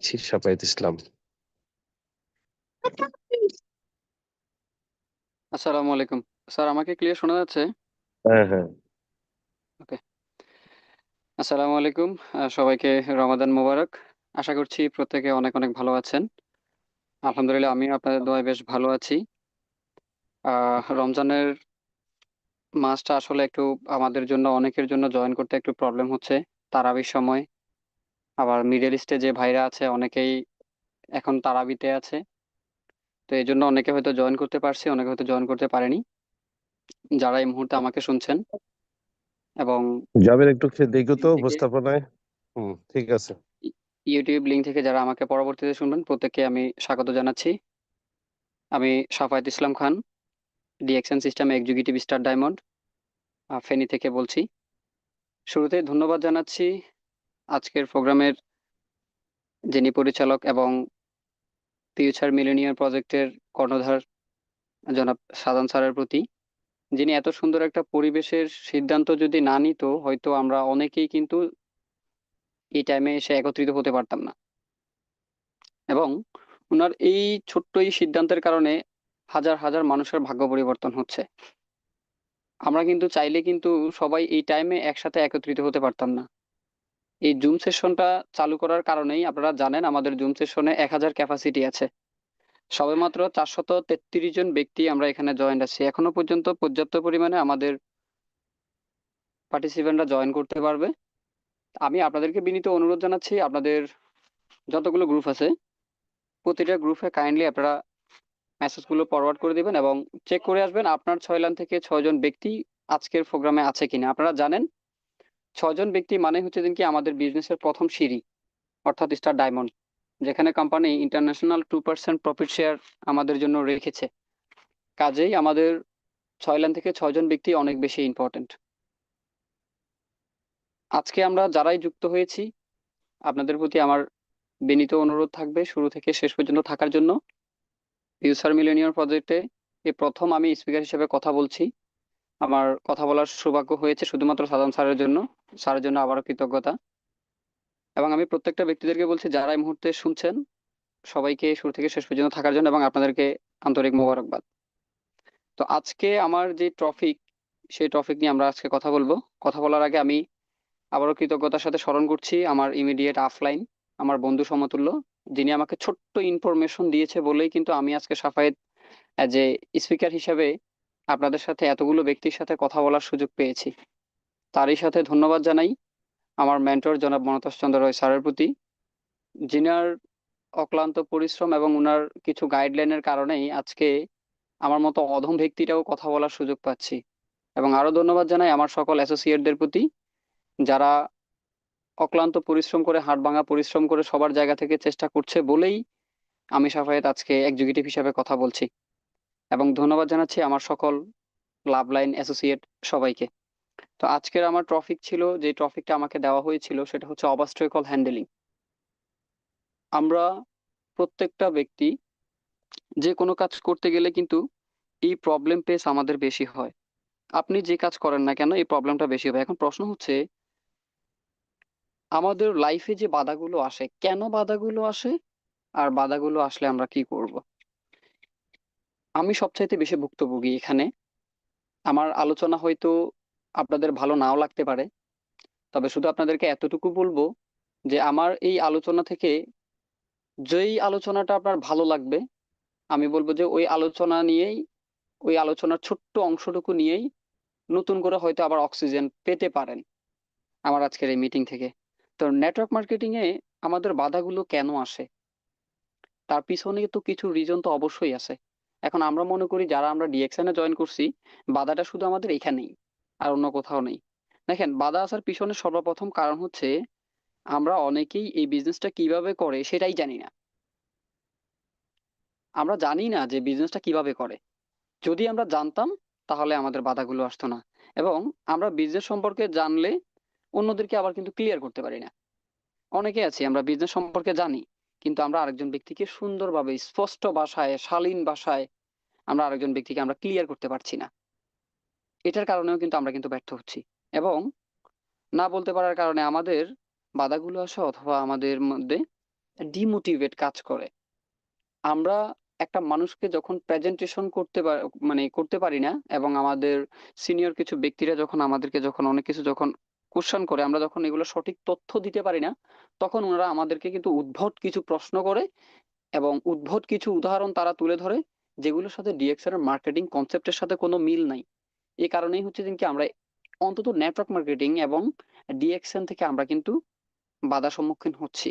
জি, শাফায়েত ইসলাম। আসসালামু আলাইকুম স্যার, আমাকে ক্লিয়ার শোনা যাচ্ছে? হ্যাঁ, হ্যাঁ। ওকে। আসসালামু আলাইকুম। সবাইকে রমাদান মোবারক। আশা করছি প্রত্যেকে অনেক অনেক ভালো আছেন। আলহামদুলিল্লাহ, আমি আপনাদের দোয়ায় বেশ ভালো আছি। রমজানের মাসটা আসলে একটু আমাদের জন্য, অনেকের জন্য জয়েন করতে একটু প্রবলেম হচ্ছে। তারাবির সময় আবার মিডল ইস্টে যে ভাইরা আছে অনেকেই এখন তারাবিতে আছে। তো এই জন্য অনেকে হয়তো জয়েন করতে পারছে, অনেকে হয়তো জয়েন করতে পারেনি। যারা এই মুহূর্তে আমাকে শুনছেন এবং যাবেন একটু দেখো তো থেকে উপস্থাপনায়। ঠিক আছে। ইউটিউব লিঙ্ক থেকে যারা আমাকে পরবর্তীতে শুনবেন প্রত্যেককে আমি স্বাগত জানাচ্ছি। আমি Shafayet Islam Khan, DXN system executive star diamond, Feni থেকে বলছি। শুরুতে ধন্যবাদ জানাচ্ছি আজকের প্রোগ্রামের যিনি পরিচালক এবং ফিউচার মিলেনিয়ার প্রজেক্টের কর্ণধার জনাব সাজান স্যারের প্রতি, যিনি এত সুন্দর একটা পরিবেশের সিদ্ধান্ত যদি না নিত হয়তো আমরা অনেকেই কিন্তু এই টাইমে এসে একত্রিত হতে পারতাম না। এবং ওনার এই ছোট্ট এই সিদ্ধান্তের কারণে হাজার হাজার মানুষের ভাগ্য পরিবর্তন হচ্ছে। আমরা কিন্তু চাইলে কিন্তু সবাই এই টাইমে একসাথে একত্রিত হতে পারতাম না। এই জুম সেশনটা চালু করার কারণেই আপনারা জানেন আমাদের জুম সেশনে 1000 ক্যাপাসিটি আছে। সবেমাত্র 433 জন ব্যক্তি আমরা এখানে জয়েন্ট আছি। এখনো পর্যন্ত পর্যাপ্ত পরিমাণে আমাদের পার্টিসিপেন্টরা জয়েন করতে পারবে। আমি আপনাদেরকে বিনীত অনুরোধ জানাচ্ছি, আপনাদের যতগুলো গ্রুপ আছে প্রতিটা গ্রুপে কাইন্ডলি আপনারা মেসেজগুলো ফরওয়ার্ড করে দিবেন এবং চেক করে আসবেন আপনার 6 লাইন থেকে 6 জন ব্যক্তি আজকের প্রোগ্রামে আছে কিনা। আপনারা জানেন 6 জন ব্যক্তি মানে হচ্ছে দিন কি আমাদের বিজনেসের প্রথম সিঁড়ি, অর্থাৎ স্টার ডায়মন্ড, যেখানে কোম্পানি ইন্টারন্যাশনাল 2% প্রফিট শেয়ার আমাদের জন্য রেখেছে। কাজেই আমাদের 6 লাইন থেকে 6 জন ব্যক্তি অনেক বেশি ইম্পর্টেন্ট। আজকে আমরা যারাই যুক্ত হয়েছি আপনাদের প্রতি আমার বিনীত অনুরোধ থাকবে শুরু থেকে শেষ পর্যন্ত থাকার জন্য। ফিউচার মিলেনিয়ার প্রজেক্টে এই প্রথম আমি স্পিকার হিসেবে কথা বলছি। আমার কথা বলার সৌভাগ্য হয়েছে শুধুমাত্র সাধারণ স্যারের জন্য। স্যারের জন্য আবারও কৃতজ্ঞতা। এবং আমি প্রত্যেকটা ব্যক্তিদেরকে বলছি যারা এই মুহূর্তে শুনছেন সবাইকে শুরু থেকে শেষ পর্যন্ত থাকার জন্য এবং আপনাদেরকে আন্তরিক মোবারকবাদ। তো আজকে আমার যে টপিক, সেই টপিক নিয়ে আমরা আজকে কথা বলবো। কথা বলার আগে আমি আবারও কৃতজ্ঞতার সাথে স্মরণ করছি আমার ইমিডিয়েট অফলাইন, আমার বন্ধু সমতুল্য, যিনি আমাকে ছোট্ট ইনফরমেশন দিয়েছে বলেই কিন্তু আমি আজকে সাফায়েত অ্যাজ এ স্পিকার হিসেবে আপনাদের সাথে এতগুলো ব্যক্তির সাথে কথা বলার সুযোগ পেয়েছি। তারই সাথে ধন্যবাদ জানাই আমার মেন্টর জনাব মনতোষ চন্দ্র রয় স্যারের প্রতি, যিনার অক্লান্ত পরিশ্রম এবং উনার কিছু গাইডলাইনের কারণেই আজকে আমার মতো অধম ব্যক্তিটাও কথা বলার সুযোগ পাচ্ছি। এবং আরো ধন্যবাদ জানাই আমার সকল অ্যাসোসিয়েটদের প্রতি, যারা অক্লান্ত পরিশ্রম করে, হাড়ভাঙা পরিশ্রম করে সবার জায়গা থেকে চেষ্টা করছে বলেই আমি সাফায়েত আজকে এক্সিকিউটিভ হিসাবে কথা বলছি। এবং ধন্যবাদ জানাচ্ছি আমার সকল লাভ লাইন অ্যাসোসিয়েট সবাইকে। তো আজকের আমার টপিক ছিল, যে টপিকটা আমাকে দেওয়া হয়েছিল সেটা হচ্ছে অবস্ট্রাকল হ্যান্ডেলিং। আমরা প্রত্যেকটা ব্যক্তি যে কোনো কাজ করতে গেলে কিন্তু এই প্রবলেম ফেস আমাদের বেশি হয়। আপনি যে কাজ করেন না কেন এই প্রবলেমটা বেশি হবে। এখন প্রশ্ন হচ্ছে আমাদের লাইফে যে বাধাগুলো আসে, কেন বাধাগুলো আসে আর বাধাগুলো আসলে আমরা কি করব। আমি সবচাইতে বেশি ভুক্তভোগী এখানে। আমার আলোচনা হয়তো আপনাদের ভালো নাও লাগতে পারে, তবে শুধু আপনাদেরকে এতটুকু বলবো যে আমার এই আলোচনা থেকে যেই আলোচনাটা আপনার ভালো লাগবে আমি বলবো যে ওই আলোচনা নিয়েই, ওই আলোচনার ছোট্ট অংশটুকু নিয়েই নতুন করে হয়তো আবার অক্সিজেন পেতে পারেন আমার আজকের এই মিটিং থেকে। তো নেটওয়ার্ক মার্কেটিং এ আমাদের বাধাগুলো কেন আসে তার পিছনে তো কিছু রিজন তো অবশ্যই আছে। এখন আমরা মনে করি যারা আমরা ডিএক্সএন এ জয়েন করছি বাধাটা শুধু আমাদের এখানেই, আর অন্য কোথাও নেই। দেখেন, বাধা আসার পিছনে সর্বপ্রথম কারণ হচ্ছে আমরা অনেকেই এই বিজনেসটা কিভাবে করে সেটাই জানি না। আমরা জানি না যে বিজনেসটা কিভাবে করে। যদি আমরা জানতাম তাহলে আমাদের বাধাগুলো আসতো না। এবং আমরা বিজনেস সম্পর্কে জানলে অন্যদেরকে আবার কিন্তু ক্লিয়ার করতে পারি না। অনেকে আছি আমরা বিজনেস সম্পর্কে জানি কিন্তু আমরা আরেকজন ব্যক্তিকে সুন্দরভাবে স্পষ্ট ভাষায়, শালীন ভাষায় আমরা আরেকজন ব্যক্তিকে আমরা ক্লিয়ার করতে পারছি না। এটার কারণেও কিন্তু আমরা কিন্তু ব্যর্থ হচ্ছি। এবং না বলতে পারার কারণে আমাদের বাধাগুলো আসে, অথবা আমাদের মধ্যে ডিমোটিভেট কাজ করে। আমরা একটা মানুষকে যখন প্রেজেন্টেশন করতে পারি না, এবং আমাদের সিনিয়র কিছু ব্যক্তিরা যখন আমাদেরকে যখন অনেক কিছু যখন কোশ্চেন করে, আমরা যখন এগুলো সঠিক তথ্য দিতে পারি না, তখন ওনারা আমাদেরকে কিন্তু উদ্ভট কিছু প্রশ্ন করে এবং উদ্ভট কিছু উদাহরণ তারা তুলে ধরে, যেগুলোর সাথে ডিএক্সএন এর মার্কেটিং কনসেপ্টের সাথে কোনো মিল নাই। এই কারণেই হচ্ছে যে কি আমরা অন্তত নেটওয়ার্ক মার্কেটিং এবং ডিএক্সএন থেকে আমরা কিন্তু বাধা সম্মুখীন হচ্ছি।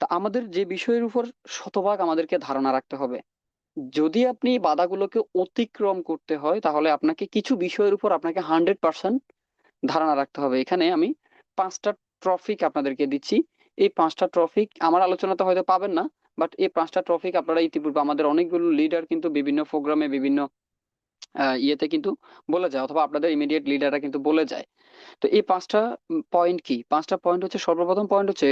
তা আমাদের যে বিষয়ের উপর শতভাগ আমাদেরকে ধারণা রাখতে হবে। যদি আপনি বাধাগুলোকে অতিক্রম করতে হয়, তাহলে আপনাকে কিছু বিষয়ের উপর আপনাকে 100% ধারণা রাখতে হবে। এখানে আমি 5টা টপিক আপনাদেরকে দিচ্ছি। এই 5টা টপিক আমার আলোচনাতে হয়তো পাবেন না, বাট এই 5টা টপিক আপনারা ইতিপূর্বে আমাদের অনেকগুলো লিডার কিন্তু বিভিন্ন প্রোগ্রামে বিভিন্ন ইয়েতে কিন্তু বলে যায়, অথবা আপনাদের ইমিডিয়েট লিডাররা কিন্তু বলে যায়। তো এই 5টা পয়েন্ট কি? 5টা পয়েন্ট হচ্ছে, সর্বপ্রথম পয়েন্ট হচ্ছে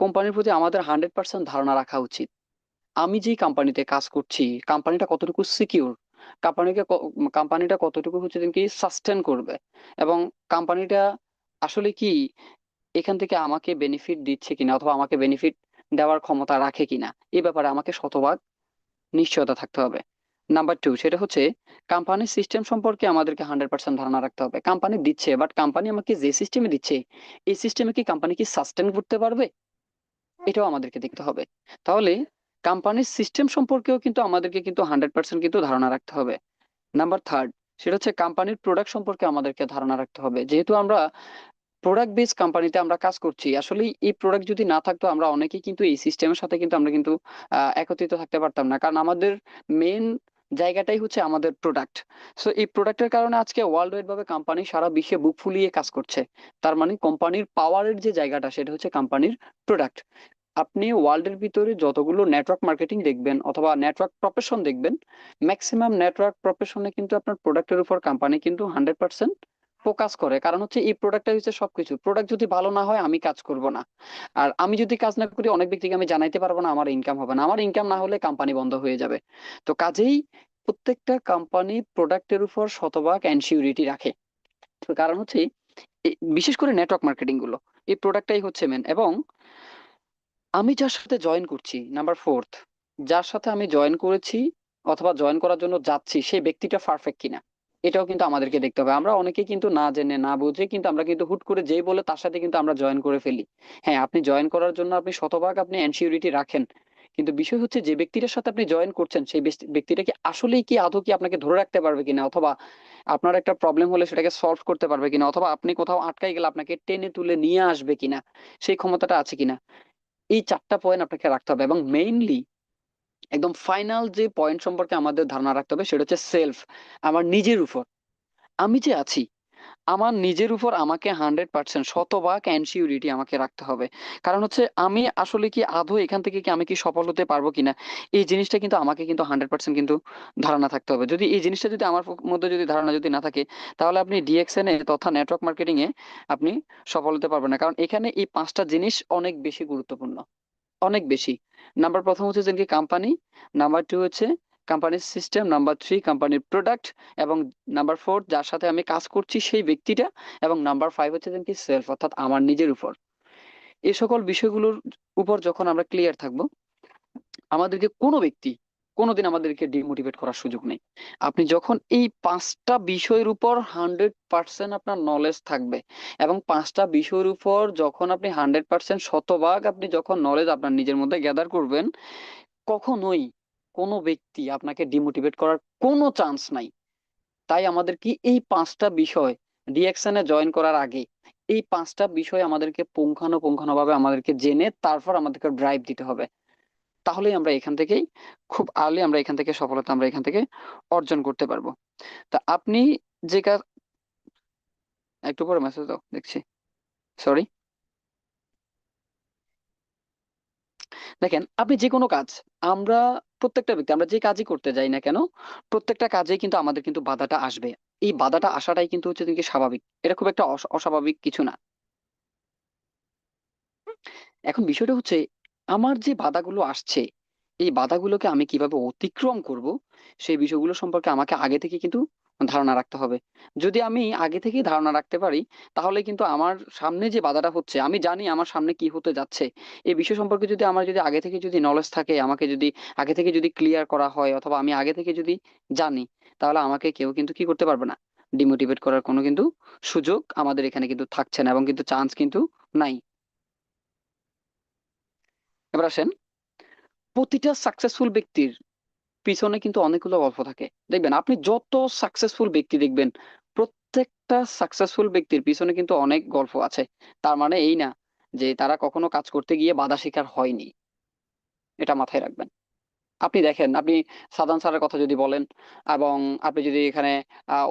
কোম্পানির প্রতি আমাদের 100% ধারণা রাখা উচিত। আমি যেই কোম্পানিতে কাজ করছি, কোম্পানিটা কতটুকু সিকিউর, কোম্পানিটা কতটুকু হচ্ছে কি সাস্টেন করবে, এবং কোম্পানিটা আসলে কি এখান থেকে আমাকে বেনিফিট দিচ্ছে কিনা, অথবা আমাকে বেনিফিট দেওয়ার ক্ষমতা রাখে কিনা, এই ব্যাপারে আমাকে শতভাগ নিশ্চয়তা থাকতে হবে। নাম্বার 2, সেটা হচ্ছে কোম্পানির সিস্টেম সম্পর্কে আমাদেরকে 100% ধারণা রাখতে হবে। কোম্পানি দিচ্ছে, বাট কোম্পানি আমাকে যে সিস্টেমে দিচ্ছে, এই সিস্টেমে কি কোম্পানি কি সাস্টেন করতে পারবে, এটাও আমাদেরকে দেখতে হবে। তাহলে কোম্পানির সিস্টেম সম্পর্কেও কিন্তু আমাদেরকে কিন্তু 100% কিন্তু ধারণা রাখতে হবে। নাম্বার 3, সেটা হচ্ছে কোম্পানির প্রোডাক্ট সম্পর্কে আমাদেরকে ধারণা রাখতে হবে। যেহেতু আমরা প্রোডাক্ট বেস কোম্পানিতে আমরা কাজ করছি, আসলে এই প্রোডাক্ট যদি না থাকতো আমরা অনেকেই কিন্তু এই সিস্টেমের সাথে কিন্তু আমরা কিন্তু একত্রিত থাকতে পারতাম না, কারণ আমাদের মেন জায়গাটাই হচ্ছে আমাদের প্রোডাক্ট। সো এই প্রোডাক্টের কারণে আজকে ওয়ার্ল্ড ওয়াইড ভাবে কোম্পানি সারা বিশ্বে বুক ফুলিয়ে কাজ করছে। তার মানে কোম্পানির পাওয়ারের যে জায়গাটা, সেটা হচ্ছে কোম্পানির প্রোডাক্ট। আপনি ওয়ার্ল্ডের ভিতরে যতগুলো নেটওয়ার্ক মার্কেটিং দেখবেন অথবা নেটওয়ার্ক প্রফেশন দেখবেন, ম্যাক্সিমাম নেটওয়ার্ক প্রফেশনে কিন্তু আপনার প্রোডাক্টের উপর কোম্পানি কিন্তু 100% ফোকাস করে। কারণ হচ্ছে এই প্রোডাক্টটা হচ্ছে সবকিছু। প্রোডাক্ট যদি ভালো না হয় আমি কাজ করব না, আর আমি যদি কাজ না করি অনেক ব্যক্তিকে আমি জানাইতে পারবো না, আমার ইনকাম হবে না, আমার ইনকাম না হলে কোম্পানি বন্ধ হয়ে যাবে। তো কাজেই প্রত্যেকটা কোম্পানি প্রোডাক্টের উপর শতভাগ এনসিউরিটি রাখে। তো কারণ হচ্ছে বিশেষ করে নেটওয়ার্ক মার্কেটিং গুলো, এই প্রোডাক্টটাই হচ্ছে মেন। এবং আমি যার সাথে জয়েন করছি, নাম্বার 4, যার সাথে আমি জয়েন করেছি অথবা জয়েন করার জন্য যাচ্ছি, সেই ব্যক্তিটা পারফেক্ট কিনা, এটাও কিন্তু আমাদেরকে দেখতে হবে। আমরা অনেকেই কিন্তু না জেনে না বুঝে কিন্তু আমরা কিন্তু হুট করে যেই বলে তার সাথে কিন্তু আমরা জয়েন করে ফেলি। হ্যাঁ, আপনি জয়েন করার জন্য আপনি শতভাগ আপনি এনসিউরিটি রাখেন, কিন্তু বিষয় হচ্ছে যে ব্যক্তিটার সাথে আপনি জয়েন করছেন, সেই ব্যক্তিটা কি আসলেই কি আদৌ কি আপনাকে ধরে রাখতে পারবে কিনা, অথবা আপনার একটা প্রবলেম হলে সেটাকে সলভ করতে পারবে কিনা, অথবা আপনি কোথাও আটকাই গেলে আপনাকে টেনে তুলে নিয়ে আসবে কিনা, সেই ক্ষমতাটা আছে কিনা। এই 4টা পয়েন্ট আপনাকে রাখতে হবে। এবং মেইনলি একদম ফাইনাল যে পয়েন্ট সম্পর্কে আমাদের ধারণা রাখতে হবে, সেটা হচ্ছে সেলফ, আমার নিজের উপর। আমি যে আছি, আমার নিজের উপর আমাকে 100% শতভাগ এনসিউরিটি আমাকে রাখতে হবে। কারণ হচ্ছে আমি আসলে কি আদৌ এখান থেকে কি আমি কি সফল হতে পারবো কিনা, এই জিনিসটা কিন্তু আমাকে কিন্তু 100% কিন্তু ধারণা থাকতে হবে। যদি এই জিনিসটা যদি আমার মধ্যে যদি ধারণা যদি না থাকে, তাহলে আপনি ডিএক্সএন এ তথা নেটওয়ার্ক মার্কেটিং এ আপনি সফল হতে পারবেন না। কারণ এখানে এই 5টা জিনিস অনেক বেশি গুরুত্বপূর্ণ, অনেক বেশি। প্রথম হচ্ছে যে কোম্পানি, নাম্বার 2 হচ্ছে কোম্পানির সিস্টেম, নাম্বার 3 কোম্পানির প্রোডাক্ট, এবং নাম্বার 4 যার সাথে আমি কাজ করছি সেই ব্যক্তিটা, এবং নাম্বার 5 হচ্ছে যে কি সেলফ, অর্থাৎ আমার নিজের উপর। এই সকল বিষয়গুলোর উপর যখন আমরা ক্লিয়ার থাকবো, আমাদেরকে কোনো ব্যক্তি কোনোদিন আমাদেরকে ডিমোটিভেট করার সুযোগ নেই। আপনি যখন এই 5টা বিষয়ের উপর 100% আপনার নলেজ থাকবে, এবং 5টা বিষয়ের উপর যখন আপনি 100% শতভাগ আপনি যখন নলেজ আপনার নিজের মধ্যে গ্যাদার করবেন, কখনোই কোনো ব্যক্তি আপনাকে ডিমোটিভেট করার কোনো চান্স নাই। তাই আমাদের কি এই 5টা বিষয় ডিএকশনে জয়েন করার আগে, এই 5টা বিষয় আমাদেরকে পুঙ্খানুপুঙ্খানুভাবে আমাদেরকে জেনে তারপর আমাদেরকে ড্রাইভ দিতে হবে। তাহলেই আমরা এখান থেকেই খুব আর্লি আমরা এখান থেকে সফলতা আমরা এখান থেকে অর্জন করতে পারবো। তা আপনি যে কাজ, একটু পরে মেসেজ দাও দেখছি, সরি। দেখেন, আপনি যে কোনো কাজ, আমরা প্রত্যেকটা ব্যক্তি আমরা যে কাজই করতে যাই না কেন, প্রত্যেকটা কাজেই কিন্তু আমাদের কিন্তু বাধাটা আসবে। এই বাধাটা আসাটাই কিন্তু হচ্ছে কি স্বাভাবিক, এটা খুব একটা অস্বাভাবিক কিছু না। এখন বিষয়টা হচ্ছে, আমার যে বাধাগুলো আসছে, এই বাধাগুলোকে আমি কিভাবে অতিক্রম করব, সেই বিষয়গুলো সম্পর্কে আমাকে আগে থেকে কিন্তু ধারণা রাখতে হবে। যদি আমি আগে থেকেই ধারণা রাখতে পারি, তাহলে কিন্তু আমার সামনে যে বাধাটা হচ্ছে, আমি জানি আমার সামনে কি হতে যাচ্ছে, এই বিষয় সম্পর্কে যদি আমার যদি আগে থেকে যদি নলেজ থাকে, আমাকে যদি আগে থেকে যদি ক্লিয়ার করা হয়, অথবা আমি আগে থেকে যদি জানি, তাহলে আমাকে কেউ কিন্তু কি করতে পারবে না, ডিমোটিভেট করার কোনো কিন্তু সুযোগ আমাদের এখানে কিন্তু থাকছে না, এবং কিন্তু চান্স কিন্তু নাই। এবার আসেন, প্রতিটা সাকসেসফুল ব্যক্তির পিছনে কিন্তু অনেকগুলো গল্প থাকে। দেখবেন আপনি যত সাকসেসফুল ব্যক্তি দেখবেন, প্রত্যেকটা সাকসেসফুল ব্যক্তির পিছনে কিন্তু অনেক গল্প আছে। তার মানে এই না যে তারা কখনো কাজ করতে গিয়ে বাধা শিকার হয়নি, এটা মাথায় রাখবেন। আপনি দেখেন, আপনি সাদান স্যারের কথা যদি বলেন, এবং আপনি যদি এখানে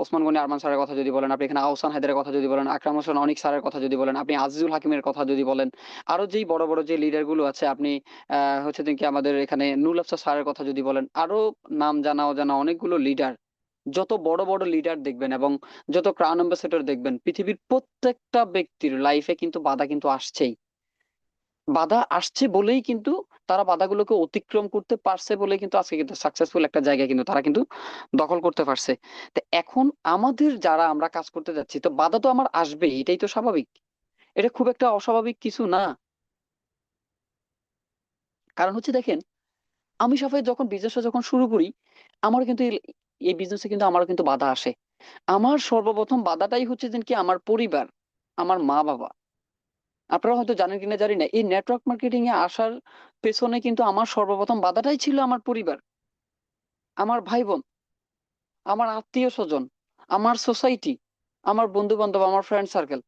ওসমান গনি আরমান স্যারের কথা যদি বলেন, আপনি এখানে আহসান হায়দারের কথা যদি বলেন, আকরাম হোসেন অনিক স্যারের কথা যদি বলেন, আপনি আজিজুল হাকিমের কথা যদি বলেন, আরো যেই বড় বড় যে লিডার গুলো আছে, আপনি হচ্ছে কি আমাদের এখানে নুরুল আফসার স্যারের কথা যদি বলেন, আরো নাম জানা অজানা অনেকগুলো লিডার, যত বড় বড় লিডার দেখবেন এবং যত ক্রাউন অ্যাম্বাসেডর দেখবেন, পৃথিবীর প্রত্যেকটা ব্যক্তির লাইফে কিন্তু বাধা কিন্তু আসছেই। বাধা আসছে বলেই কিন্তু তারা বাধাগুলোকে অতিক্রম করতে পারছে বলেই কিন্তু আজকে কিন্তু সাকসেসফুল একটা জায়গা কিন্তু তারা কিন্তু দখল করতে পারছে। তো এখন আমাদের যারা আমরা কাজ করতে যাচ্ছি, তো বাধা তো আমার আসবেই, এটাই তো স্বাভাবিক। এটা খুব একটা অস্বাভাবিক কিছু না। কারণ হচ্ছে দেখেন, আমি সবাই যখন বিজনেসটা যখন শুরু করি, আমার কিন্তু এই বিজনেসে কিন্তু আমারও কিন্তু বাধা আসে। আমার সর্বপ্রথম বাধাটাই হচ্ছে যে কি আমার পরিবার, আমার মা বাবা। আপনারা হয়তো জানেন কিনা জানি না, এই নেটওয়ার্ক মার্কেটিং এ আসার পেছনে কিন্তু আমার সর্বপ্রথম বাধাটাই ছিল আমার পরিবার, আমার ভাই বোন, আমার আত্মীয় স্বজন, আমার সোসাইটি, আমার বন্ধু বান্ধব, আমার ফ্রেন্ড সার্কেল।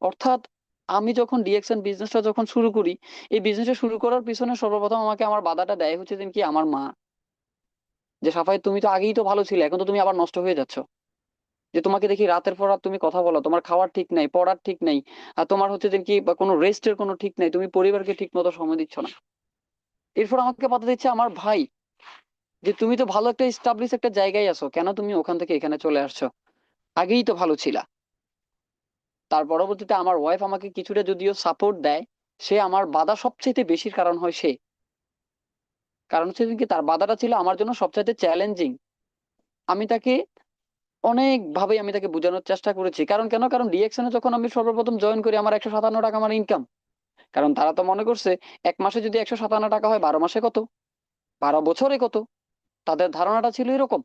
অর্থাৎ আমি যখন ডিএক্সএন বিজনেসটা যখন শুরু করি, এই বিজনেসটা শুরু করার পিছনে সর্বপ্রথম আমাকে আমার বাধাটা দেয় হচ্ছে যে কি আমার মা। যে সাফাই, তুমি তো আগেই তো ভালো ছিলে, এখন তো তুমি আবার নষ্ট হয়ে যাচ্ছ। যে তোমাকে দেখি রাতের পর রাত তুমি কথা বলো, তোমার খাওয়ার ঠিক নাই, পড়ার ঠিক নাই, আর তোমার হচ্ছে যে কি বা কোনো রেস্টের কোনো ঠিক নাই, তুমি পরিবারকে ঠিক মতো সময় দিচ্ছ না। এরপর আমাকে বাধা দিচ্ছে আমার ভাই, যে তুমি তো ভালো একটা স্টাবলিশ একটা জায়গায় আছো, কেন তুমি ওখান থেকে এখানে চলে আসছো, আগেই তো ভালো ছিলা। তার পরবর্তীতে আমার ওয়াইফ আমাকে কিছুটা যদিও সাপোর্ট দেয়, সে আমার বাধা সবচেয়ে বেশির কারণ হয় সে। কারণ হচ্ছে কি তার বাধাটা ছিল আমার জন্য সবচাইতে চ্যালেঞ্জিং। আমি তাকে অনেক ভাবে আমি তাকে বোঝানোর চেষ্টা করেছি। কারণ কেন, কারণ ডিএকশনে যখন আমি সর্বপ্রথম জয়েন করি, আমার 157 টাকা আমার ইনকাম। কারণ তারা তো মনে করছে এক মাসে যদি 157 টাকা হয়, 12 মাসে কত, 12 বছরে কত। তাদের ধারণাটা ছিল এরকম।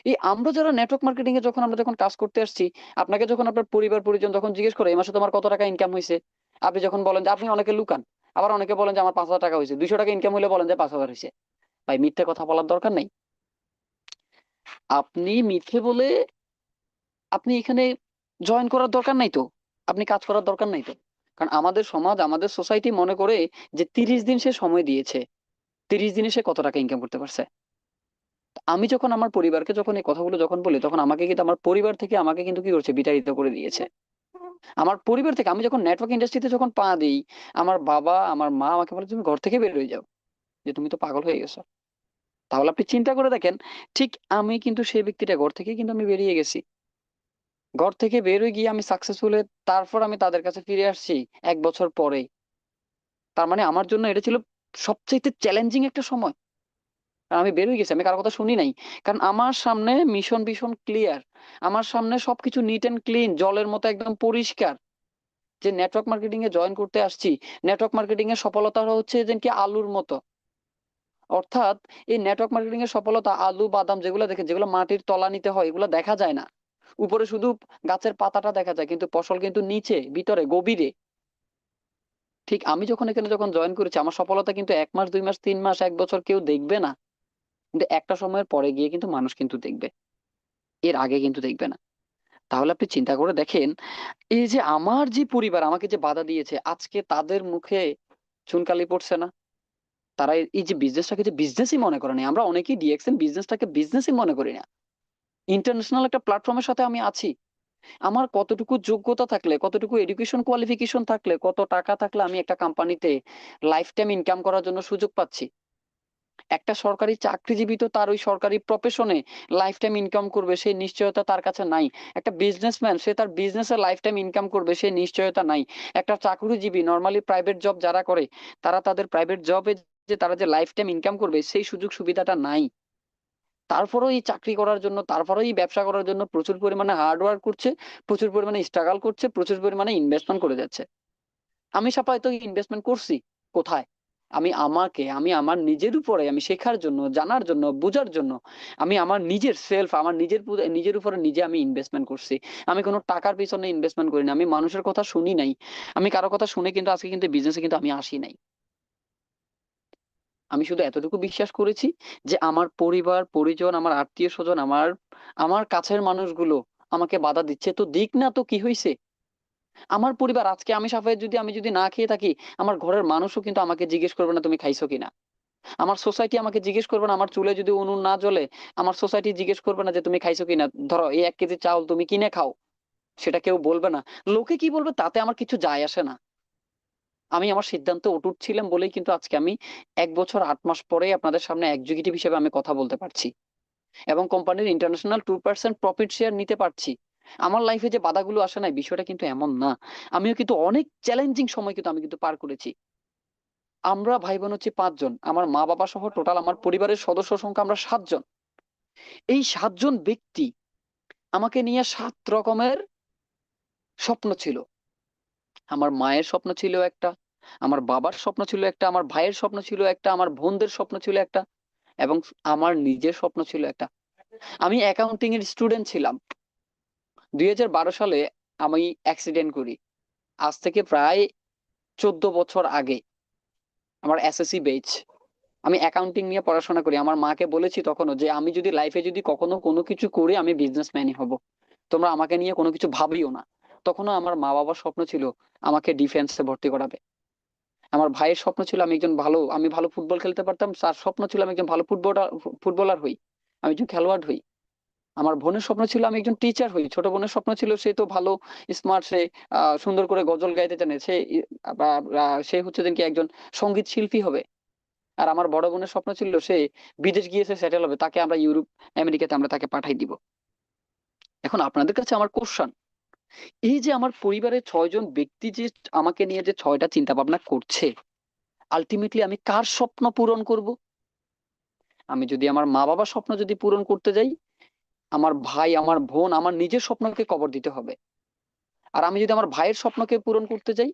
এই আমরা যারা নেটওয়ার্ক মার্কেটিং এ যখন আমরা যখন কাজ করতে আসছি, আপনাকে যখন আপনার পরিবার পরিজন যখন জিজ্ঞেস করে এই মাসে তোমার কত টাকা ইনকাম হয়েছে, আপনি যখন বলেন যে, আপনি অনেকে লুকান, আবার অনেকে বলেন যে আমার 5,000 টাকা হয়েছে, 200 টাকা ইনকাম হলে বলেন যে 5,000 হয়েছে। ভাই, মিথ্যে কথা বলার দরকার নেই। আপনি মিথ্যে বলে আপনি এখানে জয়েন করার দরকার নাই তো, আপনি কাজ করার দরকার নাই তো। কারণ আমাদের সমাজ, আমাদের সোসাইটি মনে করে যে 30 দিন সে সময় দিয়েছে, 30 দিনে সে কত টাকা ইনকাম করতে পারছে। আমি যখন আমার পরিবারকে যখন এই কথাগুলো যখন বলি, তখন আমাকে কিন্তু আমার পরিবার থেকে আমাকে কিন্তু কি করছে, বিতাড়িত করে দিয়েছে। আমার পরিবার থেকে আমি যখন নেটওয়ার্ক ইন্ডাস্ট্রিতে যখন পা দিই, আমার বাবা আমার মা আমাকে বলে তুমি ঘর থেকে বের হয়ে যাও, যে তুমি তো পাগল হয়ে গেছো। তাহলে আপনি চিন্তা করে দেখেন, ঠিক আমি কিন্তু সেই ব্যক্তিটা ঘর থেকে কিন্তু আমি বেরিয়ে গেছি। ঘর থেকে বের হয়ে গিয়ে আমি সাকসেসফুল হয়ে তারপর আমি তাদের কাছে ফিরে আসছি 1 বছর পরে। তার মানে আমার জন্য এটা ছিল সবচেয়ে চ্যালেঞ্জিং একটা সময়। কারণ আমি বের হয়ে গেছি, আমি কারো কথা শুনি নাই। কারণ আমার সামনে মিশন ভীষণ ক্লিয়ার, আমার সামনে সবকিছু নিট এন্ড ক্লিন, জলের মতো একদম পরিষ্কার। যে নেটওয়ার্ক মার্কেটিং এ জয়েন করতে আসছি, নেটওয়ার্ক মার্কেটিং এর সফলতা হচ্ছে যে কি আলুর মতো। অর্থাৎ এই নেটওয়ার্ক মার্কেটিং এর সফলতা আলু বাদাম যেগুলো দেখে, যেগুলো মাটির তলা নিতে হয়, এগুলো দেখা যায় না। উপরে শুধু গাছের পাতাটা দেখা যায়, কিন্তু ফসল কিন্তু নিচে ভিতরে গভীরে। ঠিক আমি যখন এখানে যখন জয়েন করেছি, আমার সফলতা কিন্তু 1 মাস 2 মাস 3 মাস 1 বছর কেউ দেখবে না, কিন্তু একটা সময়ের পরে গিয়ে কিন্তু মানুষ কিন্তু দেখবে, এর আগে কিন্তু দেখবে না। তাহলে আপনি চিন্তা করে দেখেন, এই যে আমার যে পরিবার আমাকে যে বাধা দিয়েছে, আজকে তাদের মুখে চুনকালি পড়ছে না। তারা এই যে বিজনেসটাকে যে বিজনেসই মনে করে না, আমরা অনেকেই ডিএক্সএন বিজনেসটাকে বিজনেসই মনে করি না। ইন্টারন্যাশনাল একটা প্ল্যাটফর্মের সাথে আমি আছি। আমার কতটুকু যোগ্যতা থাকলে, কতটুকু এডুকেশন কোয়ালিফিকেশন থাকলে, কত টাকা থাকলে আমি একটা কোম্পানিতে লাইফ টাইম ইনকাম করার জন্য সুযোগ পাচ্ছি। একটা সরকারি চাকরিজীবী তো তার ওই সরকারি প্রফেশনে লাইফ টাইম ইনকাম করবে সেই নিশ্চয়তা তার কাছে নাই। একটা বিজনেসম্যান সে তার বিজনেসে লাইফ টাইম ইনকাম করবে সেই নিশ্চয়তা নাই। একটা চাকরিজীবী নর্মালি প্রাইভেট জব যারা করে, তারা তাদের প্রাইভেট জবে যে তারা যে লাইফ টাইম ইনকাম করবে সেই সুযোগ সুবিধাটা নাই। তারপরেও এই চাকরি করার জন্য, তারপরেও এই ব্যবসা করার জন্য প্রচুর পরিমাণে হার্ড ওয়ার্ক করছে, প্রচুর পরিমাণে স্ট্রাগল করছে, প্রচুর পরিমাণে ইনভেস্টমেন্ট করে যাচ্ছে। আমি সাপাই তো ইনভেস্টমেন্ট করছি কোথায়? আমি আমার নিজের উপরে, আমি শেখার জন্য, জানার জন্য, বোঝার জন্য, আমি আমার নিজের সেলফ, আমার নিজের উপরে নিজে আমি ইনভেস্টমেন্ট করছি। আমি কোনো টাকার পিছনে ইনভেস্টমেন্ট করি না, আমি মানুষের কথা শুনি নাই, আমি কারো কথা শুনে কিন্তু আজকে কিন্তু বিজনেসে কিন্তু আমি আসি নাই। আমি শুধু এতটুকু বিশ্বাস করেছি যে আমার পরিবার পরিজন, আমার আত্মীয় স্বজন, আমার আমার কাছের মানুষগুলো আমাকে বাধা দিচ্ছে, তো দিক না, তো কি হয়েছে? আমার পরিবার আজকে আমি সাফাই যদি আমি যদি না খেয়ে থাকি, আমার ঘরের মানুষও কিন্তু আমাকে জিজ্ঞেস করবে না তুমি খাইছো কিনা। আমার সোসাইটি আমাকে জিজ্ঞেস করবে না, আমার চুলে যদি উনুন না জ্বলে আমার সোসাইটি জিজ্ঞেস করবে না যে তুমি খাইছো কিনা। ধরো এই 1 কেজি চাউল তুমি কিনে খাও, সেটা কেউ বলবে না। লোকে কি বলবে তাতে আমার কিছু যায় আসে না। আমি আমার সিদ্ধান্তে অটুট ছিলাম বলেই কিন্তু আজকে আমি 1 বছর 8 মাস পরে আপনাদের সামনে এক্সিকিউটিভ হিসেবে আমি কথা বলতে পারছি এবং কোম্পানির ইন্টারন্যাশনাল 2% প্রফিট শেয়ার নিতে পারছি। আমার লাইফে যে বাধাগুলো আসে নাই, বিষয়টা কিন্তু এমন না। আমিও কিন্তু অনেক চ্যালেঞ্জিং সময় কিন্তু আমি কিন্তু পার করেছি। আমরা ভাই বোন হচ্ছে 5 জন, আমার মা বাবা সহ টোটাল আমার পরিবারের সদস্য সংখ্যা আমরা 7 জন। এই 7 জন ব্যক্তি আমাকে নিয়ে 7 রকমের স্বপ্ন ছিল। আমার মায়ের স্বপ্ন ছিল একটা, আমার বাবার স্বপ্ন ছিল একটা, আমার ভাইয়ের স্বপ্ন ছিল একটা, আমার বোনদের স্বপ্ন ছিল একটা, এবং আমার নিজের স্বপ্ন ছিল একটা। আমি অ্যাকাউন্টিং এর স্টুডেন্ট ছিলাম। 2012 সালে আমি অ্যাক্সিডেন্ট করি। আজ থেকে প্রায় 14 বছর আগে আমার এসএসসি বেচ। আমি অ্যাকাউন্টিং নিয়ে পড়াশোনা করি। আমার মাকে বলেছি তখনও যে আমি যদি লাইফে যদি কখনো কোনো কিছু করি আমি বিজনেসম্যানই হব, তোমরা আমাকে নিয়ে কোনো কিছু ভাবিও না। তখনও আমার মা বাবার স্বপ্ন ছিল আমাকে ডিফেন্সে ভর্তি করাবে। আমার ভাইয়ের স্বপ্ন ছিল আমি ভালো ফুটবল খেলতে পারতাম, তার স্বপ্ন ছিল আমি একজন ভালো ফুটবলার হই, আমি একজন খেলোয়াড় হই। আমার বোনের স্বপ্ন ছিল আমি একজন টিচার হই। ছোট বোনের স্বপ্ন ছিল সে তো ভালো স্মার্ট, সে সুন্দর করে গজল গাইতে জানে, সে হচ্ছে যে কি একজন সঙ্গীত শিল্পী হবে। আর আমার বড় বোনের স্বপ্ন ছিল সে বিদেশ গিয়ে সে সেটেল হবে, তাকে আমরা ইউরোপ আমেরিকাতে আমরা তাকে পাঠাই দিব। এখন আপনাদের কাছে আমার কোশ্চেন, এই যে আমার পরিবারের 6 জন ব্যক্তি যে আমাকে নিয়ে যে 6টা চিন্তা ভাবনা করছে, আলটিমেটলি আমি কার স্বপ্ন পূরণ করব? আমি যদি আমার মা বাবার স্বপ্ন যদি পূরণ করতে যাই, আমার ভাই আমার বোন আমার নিজের স্বপ্নকে কবর দিতে হবে। আর আমি যদি আমার ভাইয়ের স্বপ্নকে পূরণ করতে যাই,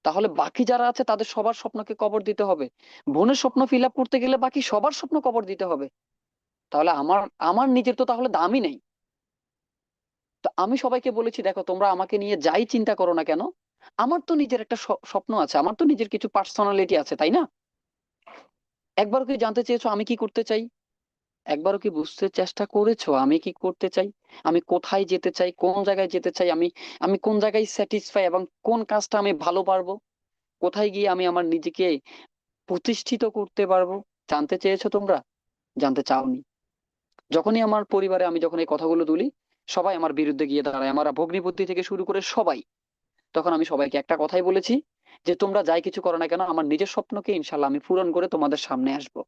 তাহলে বাকি যারা আছে তাদের সবার স্বপ্নকে কবর দিতে হবে। বোনের স্বপ্ন ফিল আপ করতে গেলে বাকি সবার স্বপ্ন কবর দিতে হবে। তাহলে আমার আমার নিজের তো তাহলে দামই নেই। তো আমি সবাইকে বলেছি দেখো তোমরা আমাকে নিয়ে যাই চিন্তা করো না কেন, আমার তো নিজের একটা স্বপ্ন আছে, আমার তো নিজের কিছু পার্সোনালিটি আছে, তাই না? একবারও কি জানতে চেয়েছো আমি কি করতে চাই? একবারও কি বুঝতে চেষ্টা করেছো আমি কি করতে চাই? আমি কোথায় যেতে চাই, কোন জায়গায় যেতে চাই, আমি আমি কোন জায়গায় স্যাটিসফাই এবং কোন কাজটা আমি ভালো পারবো, কোথায় গিয়ে আমি আমার নিজেকে প্রতিষ্ঠিত করতে পারবো? জানতে চেয়েছো তোমরা? জানতে চাওনি। যখনই আমার পরিবারে আমি যখন এই কথাগুলো তুলি, সবাই আমার বিরুদ্ধে গিয়ে দাঁড়ায়, আমার ভগ্নিপতি থেকে শুরু করে সবাই। তখন আমি সবাইকে একটা কথাই বলেছি যে তোমরা যাই কিছু করো না কেন, আমার নিজের স্বপ্নকে ইনশাল্লাহ আমি পূরণ করে তোমাদের সামনে আসবো।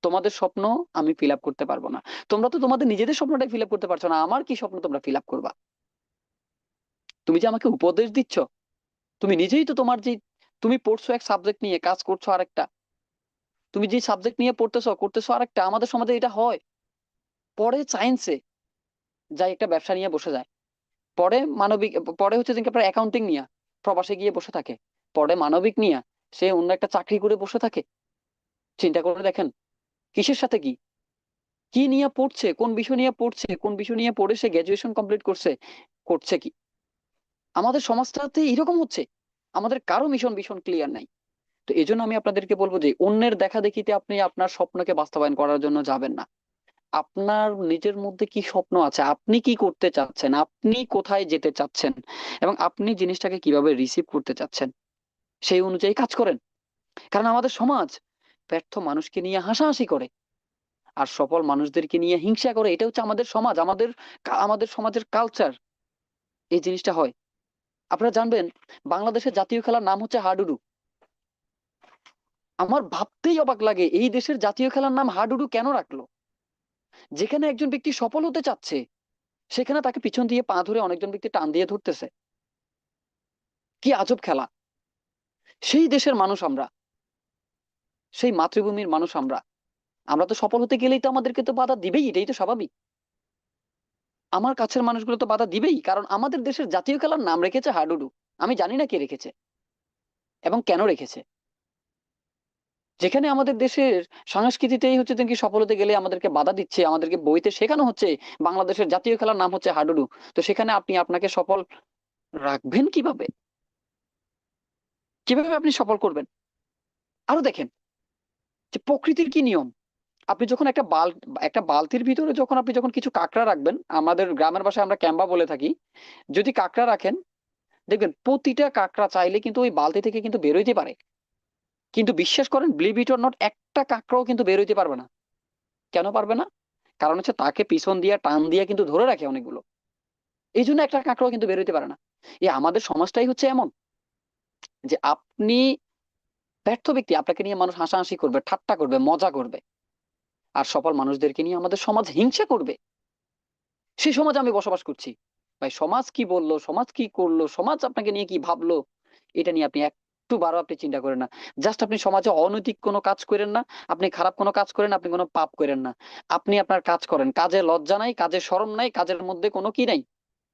তোমাদের স্বপ্ন আমি ফিল আপ করতে পারবো না। তোমরা তো তোমাদের নিজেদের স্বপ্নটাই ফিল আপ করতে পারছো না, আমার কি স্বপ্ন তোমরা ফিল আপ করবা? তুমি যে আমাকে উপদেশ দিচ্ছ, তুমি নিজেই তো তোমার যে তুমি পড়ছো এক সাবজেক্ট নিয়ে, কাজ করছো আরেকটা। তুমি যে সাবজেক্ট নিয়ে পড়তেছো করতেছো আরেকটা। আমাদের সমাজে এটা হয়। পরে সায়েন্সে যাই একটা ব্যবসা নিয়ে বসে যায়, পরে মানবিক, পরে হচ্ছে যে আপনার অ্যাকাউন্টিং নিয়ে প্রবাসে গিয়ে বসে থাকে, পরে মানবিক নিয়ে সে অন্য একটা চাকরি করে বসে থাকে। চিন্তা করে দেখেন কিসের সাথে কি, কি নিয়ে পড়ছে, কোন বিষয় নিয়ে পড়ছে, কোন বিষয় নিয়ে পড়ে সে গ্রাজুয়েশন কমপ্লিট করছে, করছে কি? আমাদের সমাজটাতে এরকম হচ্ছে। আমাদের কারো মিশন ভীষণ ক্লিয়ার নাই। তো এই জন্য আমি আপনাদেরকে বলবো যে অন্যের দেখা দেখিতে আপনি আপনার স্বপ্নকে বাস্তবায়ন করার জন্য যাবেন না। আপনার নিজের মধ্যে কি স্বপ্ন আছে, আপনি কি করতে চাচ্ছেন, আপনি কোথায় যেতে চাচ্ছেন, এবং আপনি জিনিসটাকে কিভাবে রিসিভ করতে চাচ্ছেন, সেই অনুযায়ী কাজ করেন। কারণ আমাদের সমাজ ব্যর্থ মানুষকে নিয়ে হাসাহাসি করে আর সফল মানুষদেরকে নিয়ে হিংসা করে। এটা হচ্ছে আমাদের সমাজ, আমাদের সমাজের কালচার। এই জিনিসটা হয়। আপনারা জানবেন বাংলাদেশের জাতীয় খেলার নাম হচ্ছে হাডুডু। আমার ভাবতেই অবাক লাগে এই দেশের জাতীয় খেলার নাম হাডুডু কেন রাখলো? যেখানে একজন ব্যক্তি সফল হতে চাচ্ছে সেখানে তাকে পিছন দিয়ে পা ধরে অনেকজন ব্যক্তি টান দিয়ে ধরতেছে। কি আজব খেলা! সেই দেশের মানুষ আমরা, সেই মাতৃভূমির মানুষ আমরা, আমরা তো সফল হতে গেলেই তো আমাদেরকে তো বাধা দিবেই, এটাই তো স্বাভাবিক। আমার কাছের মানুষগুলো তো বাধা দিবেই, কারণ আমাদের দেশের জাতীয় খেলার নাম রেখেছে হাডুডু। আমি জানি না কে রেখেছে এবং কেন রেখেছে। যেখানে আমাদের দেশের সংস্কৃতিতেই হচ্ছে কি সফল হতে গেলে আমাদেরকে বাধা দিচ্ছে, আমাদেরকে বইতে শেখানো হচ্ছে বাংলাদেশের জাতীয় খেলার নাম হচ্ছে হাডুডু। তো সেখানে আপনি আপনাকে সফল রাখবেন কিভাবে? কিভাবে আপনি সফল করবেন? আরো দেখেন যে প্রকৃতির কি নিয়ম। আপনি যখন একটা বালতির ভিতরে যখন আপনি যখন কিছু কাঁকড়া রাখবেন, আমাদের গ্রামের ভাষায় আমরা ক্যাম্বা বলে থাকি, যদি কাঁকড়া রাখেন দেখবেন প্রতিটা কাঁকড়া চাইলে কিন্তু ওই বালতি থেকে কিন্তু বেরোইতে পারে। কিন্তু বিশ্বাস করেন, বিলিভ ইট অর নট, একটা কাঁকড়াও কিন্তু বেরোইতে পারবে না। কেন পারবে না? কারণ হচ্ছে তাকে পিছন দিয়ে টান দিয়ে কিন্তু ধরে রাখে অনেকগুলো। এই জন্য একটা কাঁকড়াও কিন্তু বেরোইতে পারে না। এই আমাদের সমাজটাই হচ্ছে এমন, যে আপনি ব্যর্থ ব্যক্তি, আপনাকে নিয়ে মানুষ হাসাহাসি করবে, ঠাট্টা করবে, মজা করবে। আর সফল মানুষদেরকে নিয়ে আমাদের সমাজ হিংসা করবে। সেই সমাজে আমি বসবাস করছি। ভাই, সমাজ কি বললো, সমাজ কি করলো, সমাজ আপনাকে নিয়ে কি ভাবলো, এটা নিয়ে আপনি একটু বারো আপনি চিন্তা করেন না। জাস্ট আপনি সমাজে অনৈতিক কোনো কাজ করেন না, আপনি খারাপ কোনো কাজ করেন, আপনি কোনো পাপ করেন না। আপনি আপনার কাজ করেন, কাজে লজ্জা নাই, কাজে শরম নাই, কাজের মধ্যে কোনো কি নাই,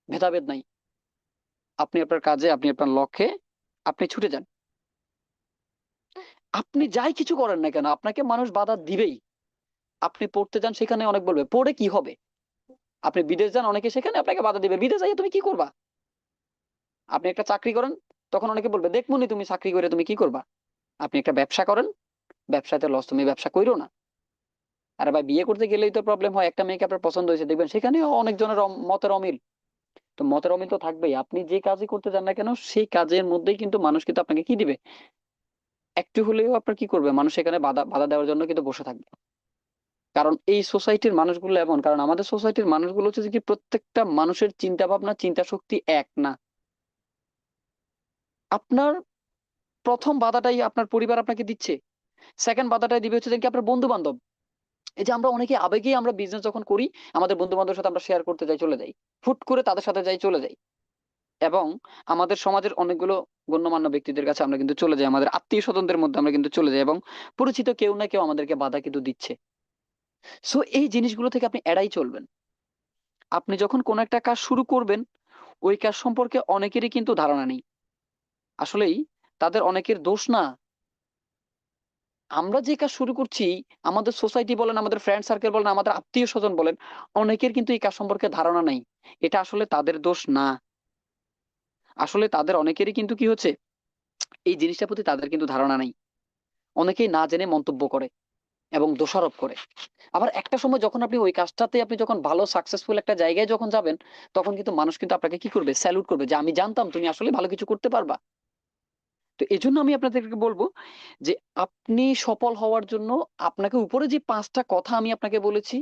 ভেদাভেদ নাই। আপনি আপনার কাজে, আপনি আপনার লক্ষ্যে আপনি ছুটে যান। আপনি যাই কিছু করেন না কেন আপনাকে মানুষ বাধা দিবেই। আপনি পড়তে যান, সেখানে অনেক বলবে পড়ে কি হবে। আপনি বিদেশ যান, অনেকে সেখানে আপনাকে বাধা দিবে, বিদেশ যাই তুমি কি করবা। আপনি একটা চাকরি করেন, তখন অনেকে বলবে দেখমুনি তুমি চাকরি করে তুমি কি করবা। আপনি একটা ব্যবসা করেন, ব্যবসাতে লস, তুমি ব্যবসা কইরো না। আরে ভাই, বিয়ে করতে গেলেই তো প্রবলেম হয়। একটা মেয়েকে আপনার পছন্দ হয়েছে, দেখবেন সেখানেও অনেকজনের মতের অমিল। তো মতের অমিল তো থাকবেই। আপনি যে কাজই করতে যান না কেন, সেই কাজের মধ্যেই কিন্তু মানুষ কিন্তু আপনাকে কি দিবে, একটু হলেও আপনার কি করবে, মানুষ এখানে বাধা বাধা দেওয়ার জন্য কিন্তু বসে থাকবে। কারণ এই সোসাইটির মানুষগুলো এমন, কারণ আমাদের সোসাইটির মানুষগুলো হচ্ছে যে কি প্রত্যেকটা মানুষের চিন্তা ভাবনা, চিন্তা শক্তি এক না। আপনার প্রথম বাধাটাই আপনার পরিবার আপনাকে দিচ্ছে, সেকেন্ড বাধাটাই দিবে হচ্ছে যে কি আপনার বন্ধু বান্ধব। এই যে আমরা অনেকে আবেগেই আমরা বিজনেস যখন করি, আমাদের বন্ধু বান্ধবের সাথে আমরা শেয়ার করতে যাই, চলে যাই, ফুট করে তাদের সাথে যাই, চলে যাই। এবং আমাদের সমাজের অনেকগুলো গণ্যমান্য ব্যক্তিদের কাছে আমরা কিন্তু চলে যাই, আমাদের আত্মীয় স্বজনদের মধ্যে আমরা কিন্তু চলে যাই, এবং পরিচিত কেউ না কেউ আমাদেরকে বাধা কিন্তু দিচ্ছে। সো এই জিনিসগুলো থেকে আপনি এড়াই চলবেন। আপনি যখন কোনো একটা কাজ শুরু করবেন, ওই কাজ সম্পর্কে অনেকেরই কিন্তু ধারণা নেই। আসলেই তাদের অনেকের দোষ না। আমরা যে কাজ শুরু করছি, আমাদের সোসাইটি বলেন, আমাদের ফ্রেন্ড সার্কেল বলেন, আমাদের আত্মীয় স্বজন বলেন, অনেকের কিন্তু এই কাজ সম্পর্কে ধারণা নেই। এটা আসলে তাদের দোষ না। আসলে তাদের অনেকেরই কিন্তু কি হচ্ছে, এই জিনিসটার প্রতি তাদের কিন্তু ধারণা নেই। অনেকেই না জেনে মন্তব্য করে এবং দোষারোপ করে। আবার একটা সময় যখন আপনি ওই কাজটাতে আপনি যখন ভালো সাকসেসফুল একটা জায়গায় যখন যাবেন, তখন কিন্তু মানুষ কিন্তু আপনাকে কি করবে, স্যালুট করবে, যে আমি জানতাম তুমি আসলে ভালো কিছু করতে পারবা। তো এই জন্য আমি আপনাদেরকে বলবো যে আপনি সফল হওয়ার জন্য আপনাকে উপরে যে পাঁচটা কথা আমি আপনাকে বলেছি,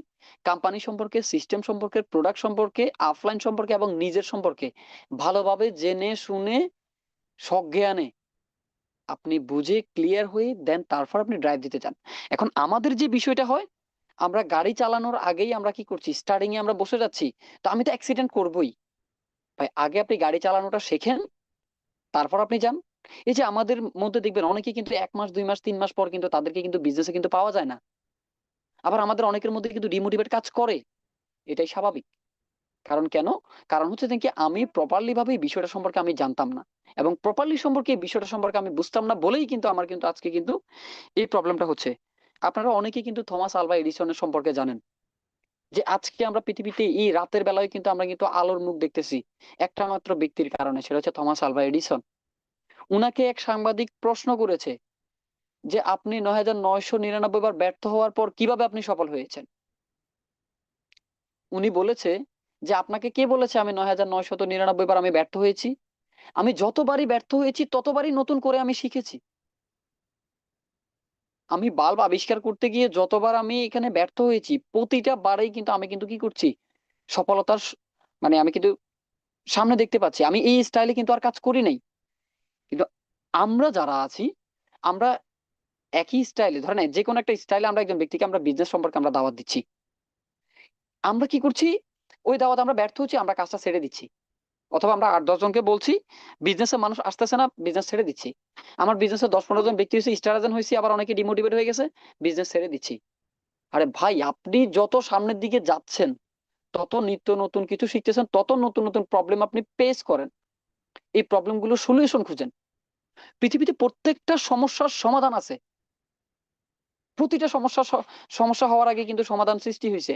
কোম্পানি সম্পর্কে, সিস্টেম সম্পর্কে, প্রোডাক্ট সম্পর্কে, অফলাইন সম্পর্কে এবং নিজের সম্পর্কে ভালোভাবে জেনে শুনে সজ্ঞানে আপনি বুঝে ক্লিয়ার হয়ে দেন তারপর আপনি ড্রাইভ দিতে চান। এখন আমাদের যে বিষয়টা হয়, আমরা গাড়ি চালানোর আগেই আমরা কি করছি, স্টার্টিং এ আমরা বসে যাচ্ছি। তো আমি তো অ্যাক্সিডেন্ট করবোই। ভাই, আগে আপনি গাড়ি চালানোটা শেখেন, তারপর আপনি যান। এই যে আমাদের মধ্যে দেখবেন অনেকে কিন্তু 1 মাস 2 মাস 3 মাস পর কিন্তু তাদেরকে কিন্তু বিজনেসে কিন্তু পাওয়া যায় না। আবার আমাদের অনেকের মধ্যে কিন্তু ডিমোটিভেট কাজ করে। এটাই স্বাভাবিক। কারণ কেন? কারণ হচ্ছে যে কি আমি প্রপারলি ভাবে এই বিষয়টা সম্পর্কে আমি জানতাম না, এবং প্রপারলি সম্পর্কে এই বিষয়টা সম্পর্কে আমি বুঝতাম না বলেই কিন্তু আমার কিন্তু আজকে কিন্তু এই প্রবলেমটা হচ্ছে। আপনারা অনেকেই কিন্তু থমাস আলভা এডিসনের সম্পর্কে জানেন, যে আজকে আমরা পৃথিবীতে এই রাতের বেলায় কিন্তু আমরা কিন্তু আলোর মুখ দেখতেছি একটা মাত্র ব্যক্তির কারণে, সেটা হচ্ছে থমাস আলভা এডিসন। উনাকে এক সাংবাদিক প্রশ্ন করেছে যে আপনি 9999 বার ব্যর্থ হওয়ার পর কিভাবে আপনি সফল হয়েছেন। উনি বলেছে যে আপনাকে কে বলেছে আমি 9999 বার আমি ব্যর্থ হয়েছি? আমি যতবারই ব্যর্থ হয়েছি ততবারই নতুন করে আমি শিখেছি। আমি বাল্ব আবিষ্কার করতে গিয়ে যতবার আমি এখানে ব্যর্থ হয়েছি, প্রতিটা বারেই কিন্তু আমি কিন্তু কি করছি, সফলতার মানে আমি কিন্তু সামনে দেখতে পাচ্ছি। আমি এই স্টাইলে কিন্তু আর কাজ করি নাই। কিন্তু আমরা যারা আছি, আমরা একই স্টাইলে, ধরেন যে কোনো একটা স্টাইলে আমরা একজন ব্যক্তিকে আমরা বিজনেস সম্পর্কে আমরা দাওয়াত দিচ্ছি, আমরা কি করছি, ওই দাওয়াত আমরা ব্যর্থ হচ্ছি, আমরা কাজটা ছেড়ে দিচ্ছি। অথবা আমরা 8-10 জনকে বলছি, বিজনেসে মানুষ আসতেছে না, বিজনেস ছেড়ে দিচ্ছি। আমার বিজনেসে 10-15 জন ব্যক্তি হয়েছে, স্টার এজেন্ট হয়েছে, আবার অনেকে ডিমোটিভেট হয়ে গেছে, বিজনেস ছেড়ে দিচ্ছি। আরে ভাই, আপনি যত সামনের দিকে যাচ্ছেন তত নিত্য নতুন কিছু শিখতেছেন, তত নতুন নতুন প্রবলেম আপনি ফেস করেন, এই প্রবলেমগুলো সলিউশন খুঁজেন। পৃথিবীতে প্রত্যেকটা সমস্যার সমাধান আছে। প্রতিটা সমস্যা হওয়ার আগে কিন্তু সমাধান সৃষ্টি হয়েছে।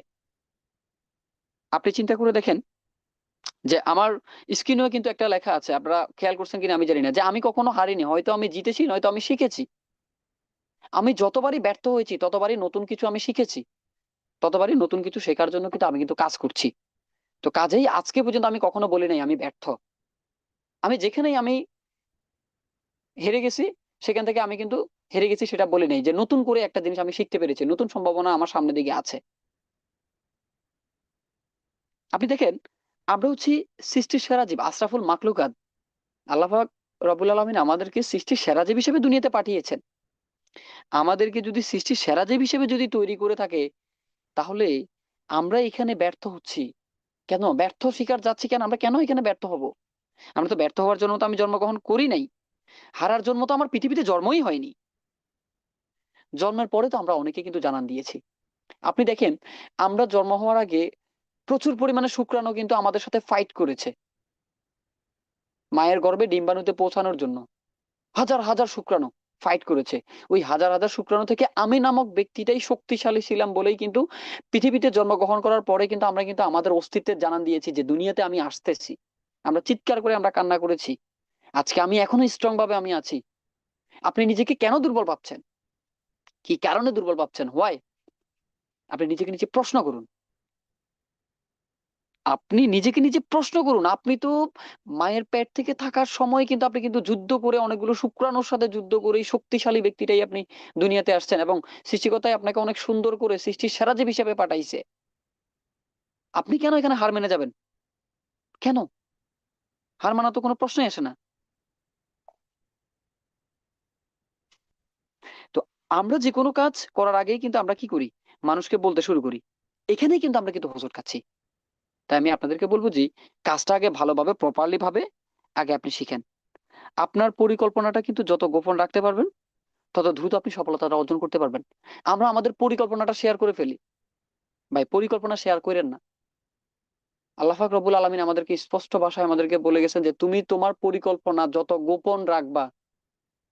আপনি চিন্তা করে দেখেন যে আমার স্ক্রিনেও কিন্তু একটা লেখা আছে, আপনারা খেয়াল করছেন কিনা আমি জানি না, যে আমি কখনো হারিনি, হয়তো আমি জিতেছি নয়তো আমি শিখেছি। আমি যতবারই ব্যর্থ হয়েছি ততবারই নতুন কিছু আমি শিখেছি, ততবারই নতুন কিছু শেখার জন্য কিন্তু আমি কিন্তু কাজ করছি। তো কাজেই আজকে পর্যন্ত আমি কখনো বলি নাই আমি ব্যর্থ। আমি যেখানেই আমি হেরে গেছি সেখান থেকে আমি কিন্তু হেরে গেছি সেটা বলি নাই, যে নতুন করে একটা জিনিস আমি শিখতে পেরেছি, নতুন সম্ভাবনা আমার সামনের দিকে আছে। আপনি দেখেন, আমরা হচ্ছি সৃষ্টির সেরা জীব, আশরাফুল মাখলুকাত। আল্লাহ পাক রব্বুল আলামিন আমাদেরকে সৃষ্টির সেরা জীব হিসেবে দুনিয়াতে পাঠিয়েছেন। আমাদেরকে যদি সৃষ্টির সেরা জীব হিসেবে যদি তৈরি করে থাকে, তাহলে আমরা এখানে ব্যর্থ হচ্ছি কেন? ব্যর্থ শিকার যাচ্ছি কেন? আমরা কেন এখানে ব্যর্থ হব? আমরা তো ব্যর্থ হওয়ার জন্য তো আমি জন্মগ্রহণ করি নাই। হারার জন্য তো আমার পৃথিবীতে জন্মই হয়নি। জন্মের পরে তো আমরা অনেকে কিন্তু জানান দিয়েছি। আপনি দেখেন, আমরা জন্ম হওয়ার আগে প্রচুর পরিমাণে শুক্রাণু কিন্তু আমাদের সাথে ফাইট করেছে মায়ের গর্ভে ডিম্বাণুতে পৌঁছানোর জন্য। হাজার হাজার শুক্রাণু ফাইট করেছে। ওই হাজার হাজার শুক্রাণু থেকে আমি নামক ব্যক্তিটাই শক্তিশালী ছিলাম বলেই কিন্তু পৃথিবীতে জন্মগ্রহণ করার পরে কিন্তু আমরা কিন্তু আমাদের অস্তিত্বের জানান দিয়েছি যে দুনিয়াতে আমি আসতেছি। আমরা চিৎকার করে আমরা কান্না করেছি। আজকে আমি এখনো স্ট্রং ভাবে আমি আছি। আপনি নিজেকে কেন দুর্বল ভাবছেন? কি কারণে দুর্বল ভাবছেন? হোয়াই? আপনি নিজেকে নিজে প্রশ্ন করুন। আপনি নিজেকে নিজে প্রশ্ন করুন। আপনি তো মায়ের পেট থেকে থাকার সময় কিন্তু আপনি কিন্তু যুদ্ধ করে অনেকগুলো শুক্রাণুর সাথে যুদ্ধ করে এই শক্তিশালী ব্যক্তিটাই আপনি দুনিয়াতে আসছেন, এবং সৃষ্টিকর্তাই আপনাকে অনেক সুন্দর করে সৃষ্টির সেরা জীব হিসেবে পাঠাইছে। আপনি কেন এখানে হার মেনে যাবেন? কেন? হার মানা তো কোনো প্রশ্নই আসে না। তো আমরা যে কোনো কাজ করার আগেই কিন্তু আমরা কি করি? মানুষকে বলতে শুরু করি। এখানেই কিন্তু আমরা কিন্তু হোঁচট খাচ্ছি। তাই আমি আপনাদেরকে বলবো যে কাজটা আগে ভালোভাবে প্রপারলি ভাবে আগে আপনি শিখেন। আপনার পরিকল্পনাটা কিন্তু যত গোপন রাখতে পারবেন তত দ্রুত আপনি সফলতা অর্জন করতে পারবেন। আমরা আমাদের পরিকল্পনাটা শেয়ার করে ফেলি। ভাই, পরিকল্পনা শেয়ার করেন না। আল্লাহ পাক রব্বুল আলামিন আমাদেরকে স্পষ্ট ভাষায় আমাদেরকে বলে গেছেন যে তুমি তোমার পরিকল্পনা যত গোপন রাখবা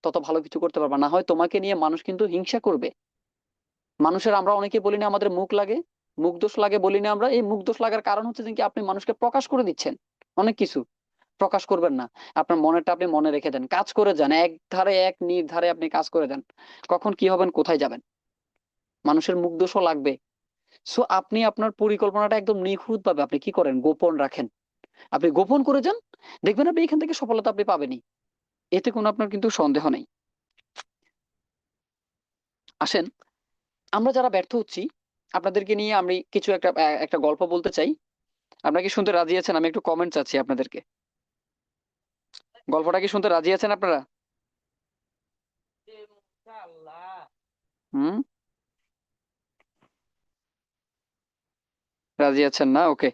তত ভালো কিছু করতে পারবা। না হয় তোমাকে নিয়ে মানুষ কিন্তু হিংসা করবে। মানুষের আমরা অনেকে বলি না আমাদের মুখ লাগে, মুখ দোষ লাগে বলি না আমরা? এই মুখ দোষ লাগার কারণ হচ্ছে যে কি আপনি মানুষকে প্রকাশ করে দিচ্ছেন অনেক কিছু। প্রকাশ করবেন না। আপনার মনেরটা আপনি মনে রেখে দেন, কাজ করে যান, এক ধারে এক নির্ধারে আপনি কাজ করে দেন। কখন কি হবেন, কোথায় যাবেন? মানুষের মুখ দোষও লাগবে। সো আপনি আপনার পরিকল্পনাটা একদম নিখুঁত ভাবে আপনি কি করেন, গোপন রাখেন। আপনি গোপন করে যান, দেখবেন আপনি এখান থেকে সফলতা আপনি পাবেনই। এতে কোনো আপনার কিন্তু সন্দেহ নেই। আসেন, আমরা যারা ব্যর্থ হচ্ছি আপনাদেরকে নিয়ে আমি কিছু একটা একটা গল্প বলতে চাই। আপনারা কি শুনতে রাজি আছেন? আমি একটু কমেন্ট চাচ্ছি আপনাদেরকে। গল্পটা কি শুনতে রাজি আছেন আপনারা? হুম? রাজি আছেন না? ওকে।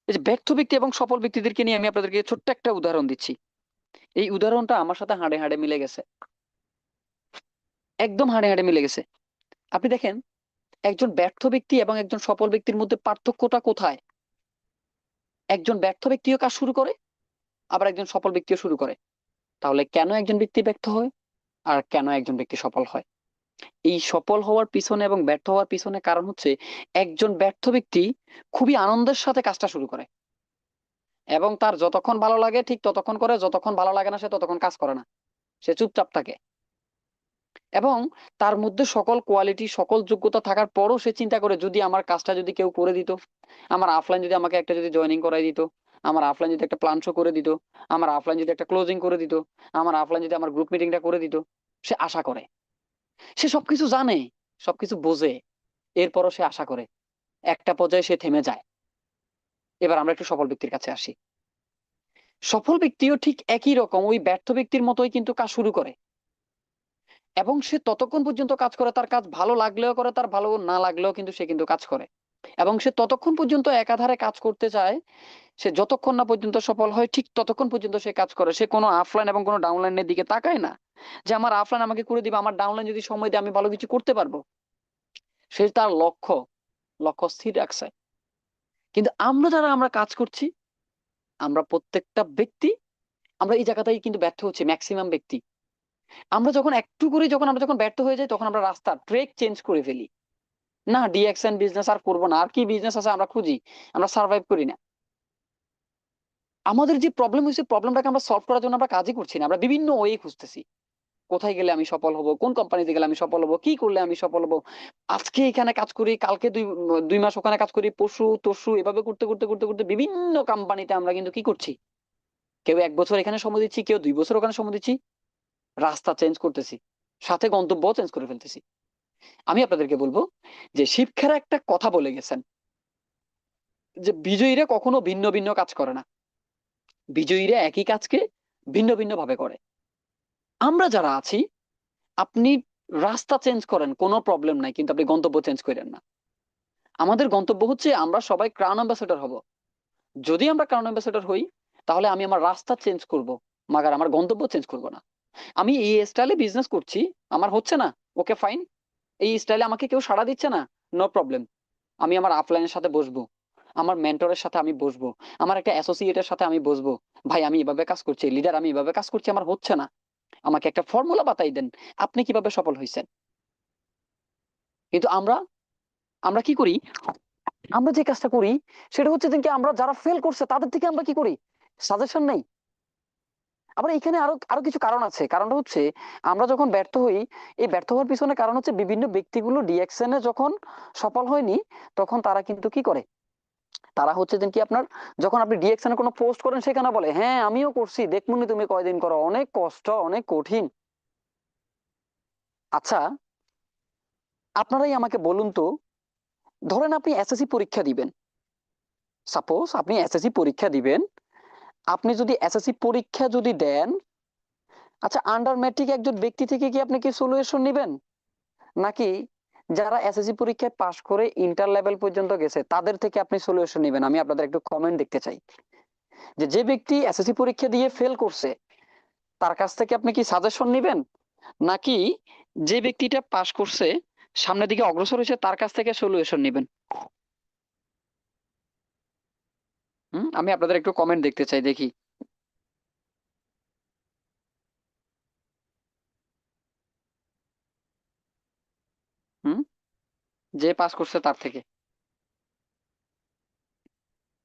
এই যে ব্যর্থ ব্যক্তি এবং সফল ব্যক্তিদেরকে নিয়ে আমি আপনাদেরকে ছোট্ট একটা উদাহরণ দিচ্ছি। এই উদাহরণটা আমার সাথে হাড়ে হাড়ে মিলে গেছে, একদম হাড়ে হাড়ে মিলে গেছে। আপনি দেখেন, একজন ব্যর্থ ব্যক্তি এবং একজন সফল ব্যক্তির মধ্যে পার্থক্যটা কোথায়? একজন ব্যর্থ ব্যক্তিও কাজ শুরু করে, আবার একজন সফল ব্যক্তিও শুরু করে। তাহলে কেন একজন ব্যক্তি ব্যর্থ হয় আর কেন একজন ব্যক্তি সফল হয়? এই সফল হওয়ার পিছনে এবং ব্যর্থ হওয়ার পিছনে কারণ হচ্ছে, একজন ব্যর্থ ব্যক্তি খুবই আনন্দের সাথে কাজটা শুরু করে, এবং তার যতক্ষণ ভালো লাগে ঠিক ততক্ষণ করে, যতক্ষণ ভালো লাগে না সে ততক্ষণ কাজ করে না, সে চুপচাপ থাকে। এবং তার মধ্যে সকল কোয়ালিটি সকল যোগ্যতা থাকার পরও সে চিন্তা করে, যদি আমার কাজটা যদি কেউ করে দিত, আমার আফলাইন যদি আমাকে একটা যদি জয়েনিং করাই দিত, আমার আফলাইন যদি একটা প্ল্যান শো করে দিত, আমার আফলাইন যদি একটা ক্লোজিং করে দিত, আমার আফলাইন যদি আমার গ্রুপ মিটিংটা করে দিত। সে আশা করে, সে সবকিছু জানে, সবকিছু বোঝে, এরপরও সে আশা করে। একটা পর্যায়ে সে থেমে যায়। এবার আমরা একটু সফল ব্যক্তির কাছে আসি। সফল ব্যক্তিও ঠিক একই রকম ওই ব্যর্থ ব্যক্তির মতোই কিন্তু কাজ শুরু করে, এবং সে ততক্ষণ পর্যন্ত কাজ করে, তার কাজ ভালো লাগলেও করে, তার ভালো না লাগলেও কিন্তু সে কিন্তু কাজ করে। এবং সে ততক্ষণ পর্যন্ত একাধারে কাজ করতে চায়, সে যতক্ষণ না পর্যন্ত সফল হয় ঠিক ততক্ষণ পর্যন্ত সে কাজ করে। সে কোনো আফলাইন এবং কোনো ডাউনলাইনের দিকে তাকায় না, যে আমার আফলাইন আমাকে করে দিবে, আমার ডাউনলাইন যদি সময় দেয় আমি ভালো কিছু করতে পারবো। সে তার লক্ষ্য লক্ষ্য স্থির রাখছে। কিন্তু আমরা কাজ করছি, আমরা প্রত্যেকটা ব্যক্তি আমরা এই জায়গাটাই কিন্তু ব্যর্থ হচ্ছে, ম্যাক্সিমাম ব্যক্তি। আমরা যখন একটু করে আমরা যখন ব্যর্থ হয়ে যাই, তখন আমরা রাস্তা ট্রেক চেঞ্জ করে ফেলি। না, ডিএক্সএন বিজনেস আর করবো না, আর কি বিজনেস আছে আমরা খুঁজি, আমরা সার্ভাইভ করি না। আমাদের যে প্রবলেম হয়েছে, প্রবলেমটাকে আমরা সলভ করার জন্য আমরা কাজই করছি না, আমরা বিভিন্ন ওয়ে খুঁজতেছি। কোথায় গেলে আমি সফল হব, কোন কোম্পানিতে গেলে আমি সফল হব, কি করলে আমি সফল হব, আজকে এখানে কাজ করি, কালকে দুই মাস ওখানে কাজ করি, পরশু তরশু, এভাবে করতে করতে করতে করতে বিভিন্ন কোম্পানিতে আমরা কিন্তু কি করছি, কেউ 1 বছর এখানে সময় দিচ্ছি, কেউ 2 বছর ওখানে সময় দিচ্ছি, রাস্তা চেঞ্জ করতেছি, সাথে গন্তব্য চেঞ্জ করে ফেলতেছি। আমি আপনাদেরকে বলবো যে শিক্ষার একটা কথা বলে গেছেন যে বিজয়ীরা কখনো ভিন্ন ভিন্ন কাজ করে না, বিজয়ীরা একই কাজকে ভিন্ন ভিন্ন ভাবে করে। আমরা যারা আছি, আপনি রাস্তা চেঞ্জ করেন, কোনো প্রবলেম নাই, কিন্তু আপনি গন্তব্য চেঞ্জ করেন না। আমাদের গন্তব্য হচ্ছে আমরা সবাই ক্রাউন অ্যাম্বাসেডর হব। যদি আমরা ক্রাউন অ্যাম্বাসেডর হই, তাহলে আমি আমার রাস্তা চেঞ্জ করব, মাগার আমার গন্তব্য চেঞ্জ করব না। আমি এই স্টাইলে বিজনেস করছি, আমার হচ্ছে না, ওকে ফাইন। এই স্টাইলে আমাকে কেউ সাড়া দিচ্ছে না, নো প্রবলেম। আমি আমার আপলাইনের সাথে বসবো, আমার মেন্টরের সাথে আমি বসবো, আমার একটা অ্যাসোসিয়েটের সাথে আমি বসবো, ভাই আমি এভাবে কাজ করছি, লিডার আমি এভাবে কাজ করছি, আমার হচ্ছে না, আমাকে একটা ফর্মুলা বাতাই দেন, আপনি কিভাবে সফল হয়েছেন। কিন্তু আমরা আমরা কি করি, আমরা যে কাজটা করি সেটা হচ্ছে যে আমরা যারা ফেল করছে তাদের থেকে আমরা কি করি, সাজেশন নেই। আবার এখানে আরো আরো কিছু কারণ আছে। কারণটা হচ্ছে আমরা যখন ব্যর্থ হই, এই ব্যর্থ হওয়ার পিছনে কারণ হচ্ছে বিভিন্ন ব্যক্তিগুলো ডিএকশনে যখন সফল হয়নি, তখন তারা কিন্তু কি করে, তারা হচ্ছে যে কি আপনার, যখন আপনি ডিএকশনে কোনো পোস্ট করেন সেখানে বলে হ্যাঁ আমিও করছি, দেখমুনি তুমি কয়দিন করো, অনেক কষ্ট, অনেক কঠিন। আচ্ছা, আপনারাই আমাকে বলুন তো, ধরেন আপনি এসএসসি পরীক্ষা দিবেন, সাপোজ আপনি এসএসসি পরীক্ষা দিবেন, আপনি যদি এসএসসি পরীক্ষা যদি দেন, আচ্ছা আন্ডার ম্যাট্রিক একজন ব্যক্তি থেকে কি আপনি কি সলিউশন নেবেন, নাকি যারা এসএসসি পরীক্ষায় পাশ করে ইন্টার লেভেল পর্যন্ত গেছে তাদের থেকে আপনি সলিউশন নেবেন? আমি আপনাদের একটু কমেন্ট দেখতে চাই যে যে ব্যক্তি এসএসসি পরীক্ষা দিয়ে ফেল করছে তার কাছ থেকে আপনি কি সাজেশন নেবেন, নাকি যে ব্যক্তিটা পাশ করছে সামনের দিকে অগ্রসর হয়েছে তার কাছ থেকে সলিউশন নেবেন? আমি আপনাদের একটু কমেন্ট দেখতে চাই, দেখি। হুম যে পাস করছে তার থেকে।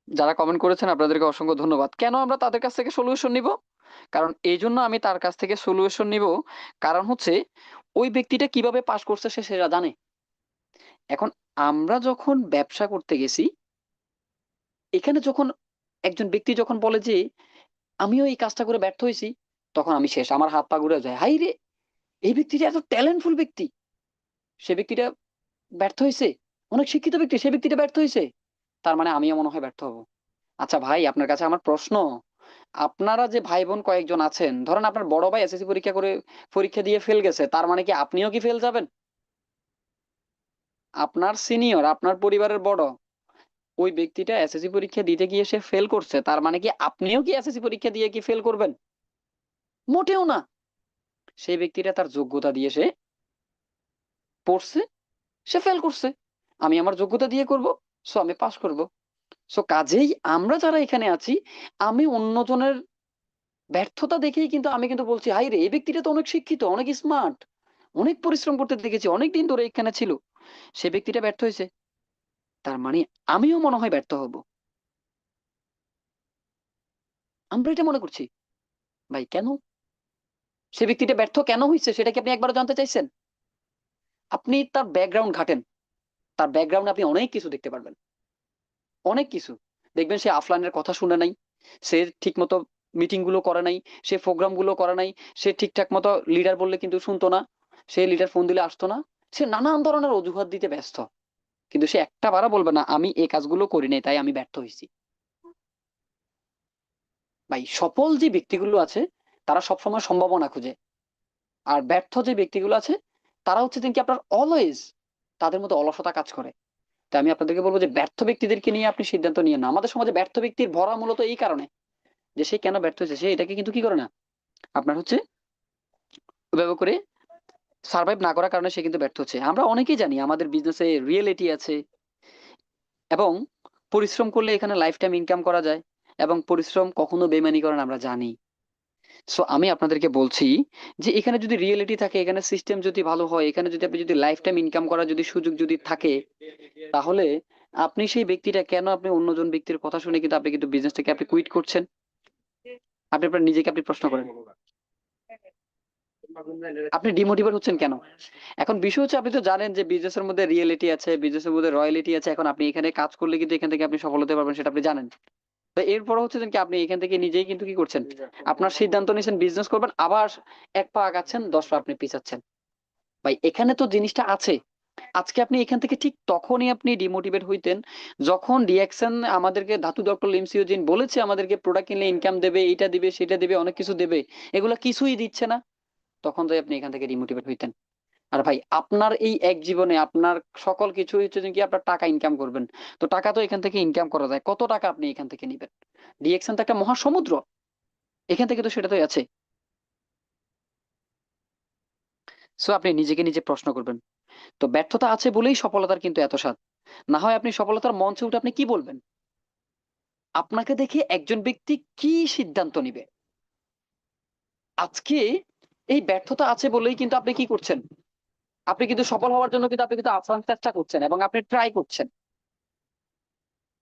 যারা কমেন্ট করেছেন আপনাদেরকে অসংখ্য ধন্যবাদ। কেন আমরা তাদের কাছ থেকে সলিউশন নিব? কারণ এই জন্য আমি তার কাছ থেকে সলিউশন নিব, কারণ হচ্ছে ওই ব্যক্তিটা কিভাবে পাস করছে সে সেটা জানে। এখন আমরা যখন ব্যবসা করতে গেছি, এখানে যখন একজন ব্যক্তি যখন বলে যে আমিও এই কাজটা করে ব্যর্থ হয়েছি, তখন আমি শেষ, আমার হাত পা ঘুরে যায়, হাই রে, এই ব্যক্তিটা এত ট্যালেন্টফুল ব্যক্তি, সে ব্যক্তিটা ব্যর্থ হয়েছে, অনেক শিক্ষিত ব্যক্তি, সে ব্যক্তিটা ব্যর্থ হয়েছে, তার মানে আমিও মনে হয় ব্যর্থ হব। আচ্ছা ভাই, আপনার কাছে আমার প্রশ্ন, আপনারা যে ভাই বোন কয়েকজন আছেন, ধরেন আপনার বড় ভাই এসএসসি পরীক্ষা দিয়ে ফেল গেছে, তার মানে কি আপনিও কি ফেল যাবেন? আপনার সিনিয়র, আপনার পরিবারের বড়, ওই ব্যক্তিটা এসএসসি পরীক্ষা দিতে গিয়ে সে ফেল করছে, তার মানে কি আপনিও কি এসএসসি পরীক্ষা দিয়ে কি ফেল করবেন? মোটেও না। সেই ব্যক্তিটা তার যোগ্যতা দিয়ে সে পড়ছে, সে ফেল করছে, আমি আমার যোগ্যতা দিয়ে করব, সো আমি পাস করব। সো কাজেই আমরা যারা এখানে আছি, আমি অন্যজনের ব্যর্থতা দেখেই কিন্তু আমি কিন্তু বলছি হাই রে, এই ব্যক্তিটা তো অনেক শিক্ষিত, অনেক স্মার্ট, অনেক পরিশ্রম করতে দেখেছি, অনেক দিন ধরে এখানে ছিল, সে ব্যক্তিটা ব্যর্থ হয়েছে, তার মানে আমিও মনে হয় ব্যর্থ হব। আমরা এটা মনে করছি। ভাই কেন সে ব্যক্তিটা ব্যর্থ কেন হয়েছে সেটা কি আপনি একবারও জানতে চাইছেন? আপনি তার ব্যাকগ্রাউন্ড ঘাটেন, তার ব্যাকগ্রাউন্ডে আপনি অনেক কিছু দেখতে পারবেন, অনেক কিছু দেখবেন। সে আফলানের কথা শুনে নাই, সে ঠিক মতো মিটিং গুলো করে নাই, সে প্রোগ্রাম গুলো করে নাই, সে ঠিকঠাক মতো লিডার বললে কিন্তু শুনতো না, সে লিডার ফোন দিলে আসতো না, সে নানান ধরনের অজুহাত দিতে ব্যস্ত, কিন্তু সে একটা বারও বলবে না আমি এই কাজগুলো করি নাই তাই আমি ব্যর্থ হয়েছি। ভাই সফল যে ব্যক্তিগুলো আছে তারা সবসময় সম্ভাবনা খুঁজে, আর ব্যর্থ যে ব্যক্তিগুলো আছে তারা হচ্ছে কি আপনার অলওয়েজ তাদের মধ্যে অলসতা কাজ করে। তাই আমি আপনাদেরকে বলবো যে ব্যর্থ ব্যক্তিদেরকে নিয়ে আপনি সিদ্ধান্ত নিয়ে না। আমাদের সমাজে ব্যর্থ ব্যক্তির ভরা মূলত এই কারণে যে সে কেন ব্যর্থ হয়েছে, সে এটাকে কিন্তু কি করে না, আপনার হচ্ছে ওইভাবে করে সার্ভাইভ না করার কারণে সে কিন্তু ব্যর্থ হচ্ছে। আমরা অনেকেই জানি আমাদের বিজনেসে রিয়েলিটি আছে, এবং পরিশ্রম করলে এখানে লাইফ টাইম ইনকাম করা যায়, এবং পরিশ্রম কখনো বেইমানি করে না, আমরা জানি। সো আমি আপনাদেরকে বলছি যে এখানে যদি রিয়েলিটি থাকে, এখানে সিস্টেম যদি ভালো হয়, এখানে যদি আপনি যদি লাইফ টাইম ইনকাম করার যদি সুযোগ যদি থাকে, তাহলে আপনি সেই ব্যক্তিটা কেন আপনি অন্যজন ব্যক্তির কথা শুনে কিন্তু আপনি কিন্তু বিজনেসটাকে আপনি কুইট করছেন? আপনি আপনার নিজেকে আপনি প্রশ্ন করেন, আপনি ডিমোটিভেট হচ্ছেন কেন? এখন বিষয় হচ্ছে, আপনি তো জানেন যে বিজনেসের মধ্যে রিয়েলিটি আছে, বিজনেসের মধ্যে রয়্যালিটি আছে। এখন আপনি এখানে কাজ করলে কিন্তু এখান থেকে আপনি সফল হতে পারবেন, সেটা আপনি জানেন। তো এরপর হচ্ছে যে কি, আপনি এখান থেকে নিজেই কিন্তু কি করছেন, আপনার সিদ্ধান্ত নিয়েছেন বিজনেস করবেন, আবার এক পা আগাচ্ছেন, 10 পা আপনি পিছাচ্ছেন। ভাই এখানে তো জিনিসটা আছে। আজকে আপনি এখান থেকে ঠিক তখনই আপনি ডিমোটিভেট হইতেন, যখন রিয়াকশন আমাদেরকে ধাতু ডক্টর লিমসিওজিন বলেছে আমাদেরকে প্রোডাক্ট কিনলে ইনকাম দেবে, এটা দিবে, সেটা দিবে, অনেক কিছু দেবে, এগুলো কিছুই দিচ্ছে না। তখন তো আপনি এখান থেকে ডিমোটিভেট হইতেন। আর ভাই আপনার এই এক জীবনে আপনার সকল কিছু হচ্ছে যে কি, আপনার টাকা ইনকাম করবেন। তো টাকা তো এখান থেকে ইনকাম করা যায়, কত টাকা আপনি এখান থেকে নিবেন? ডিএক্সন তো একটা মহাসমুদ্র, এখান থেকে তো সেটা তো আছে। সো আপনি নিজেকে নিজে প্রশ্ন করবেন। তো ব্যর্থতা আছে বলেই সফলতার কিন্তু এত স্বাদ। না হয় আপনি সফলতার মঞ্চে উঠে আপনি কি বলবেন? আপনাকে দেখে একজন ব্যক্তি কি সিদ্ধান্ত নিবে? আজকে এই ব্যর্থতা আছে বলেই কিন্তু আপনি কি করছেন, আপনি কিন্তু সফল হওয়ার জন্য কিন্তু আপনি কিন্তু আপ্রাণ চেষ্টা করছেন এবং আপনি ট্রাই করছেন।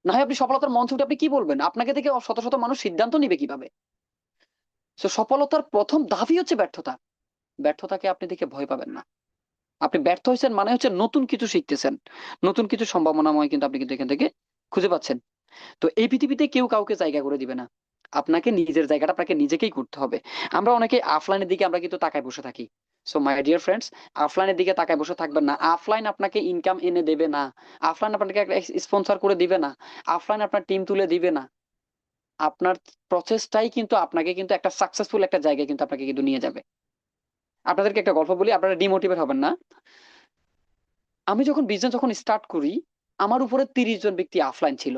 না হয় আপনি সফলতার মঞ্চে উঠে আপনি কি বলবেন? আপনাকে দেখে শত শত মানুষ সিদ্ধান্ত নিবে কিভাবে? তো সফলতার প্রথম ধাপই হচ্ছে ব্যর্থতা। ব্যর্থতাকে আপনি দেখে ভয় পাবেন না। আপনি ব্যর্থ হয়েছেন মানে হচ্ছে নতুন কিছু শিখতেছেন, নতুন কিছু সম্ভাবনাময় কিন্তু আপনি কিন্তু এখান থেকে খুঁজে পাচ্ছেন। তো এই পৃথিবীতে কেউ কাউকে জায়গা করে দিবে না, আপনাকে নিজের জায়গাটা আপনাকে নিজেকেই করতে হবে। আমরা অনেকে অফলাইনের দিকে আমরা কিন্তু তাকায় বসে থাকি। সো মাই ডিয়ার ফ্রেন্ডস, অফলাইনের দিকে তাকায় বসে থাকবেন না। অফলাইন আপনাকে ইনকাম এনে দেবে না, অফলাইন আপনাকে একটা স্পন্সর করে দিবে না, অফলাইন আপনার টিম তুলে দিবে না। আপনার প্রসেসটাই কিন্তু আপনাকে কিন্তু একটা সাকসেসফুল একটা জায়গায় কিন্তু আপনাকে কিন্তু নিয়ে যাবে। আপনাদেরকে একটা গল্প বলি, আপনারা ডিমোটিভেট হবেন না। আমি যখন বিজনেস যখন স্টার্ট করি, আমার উপরে 30 জন ব্যক্তি অফলাইন ছিল।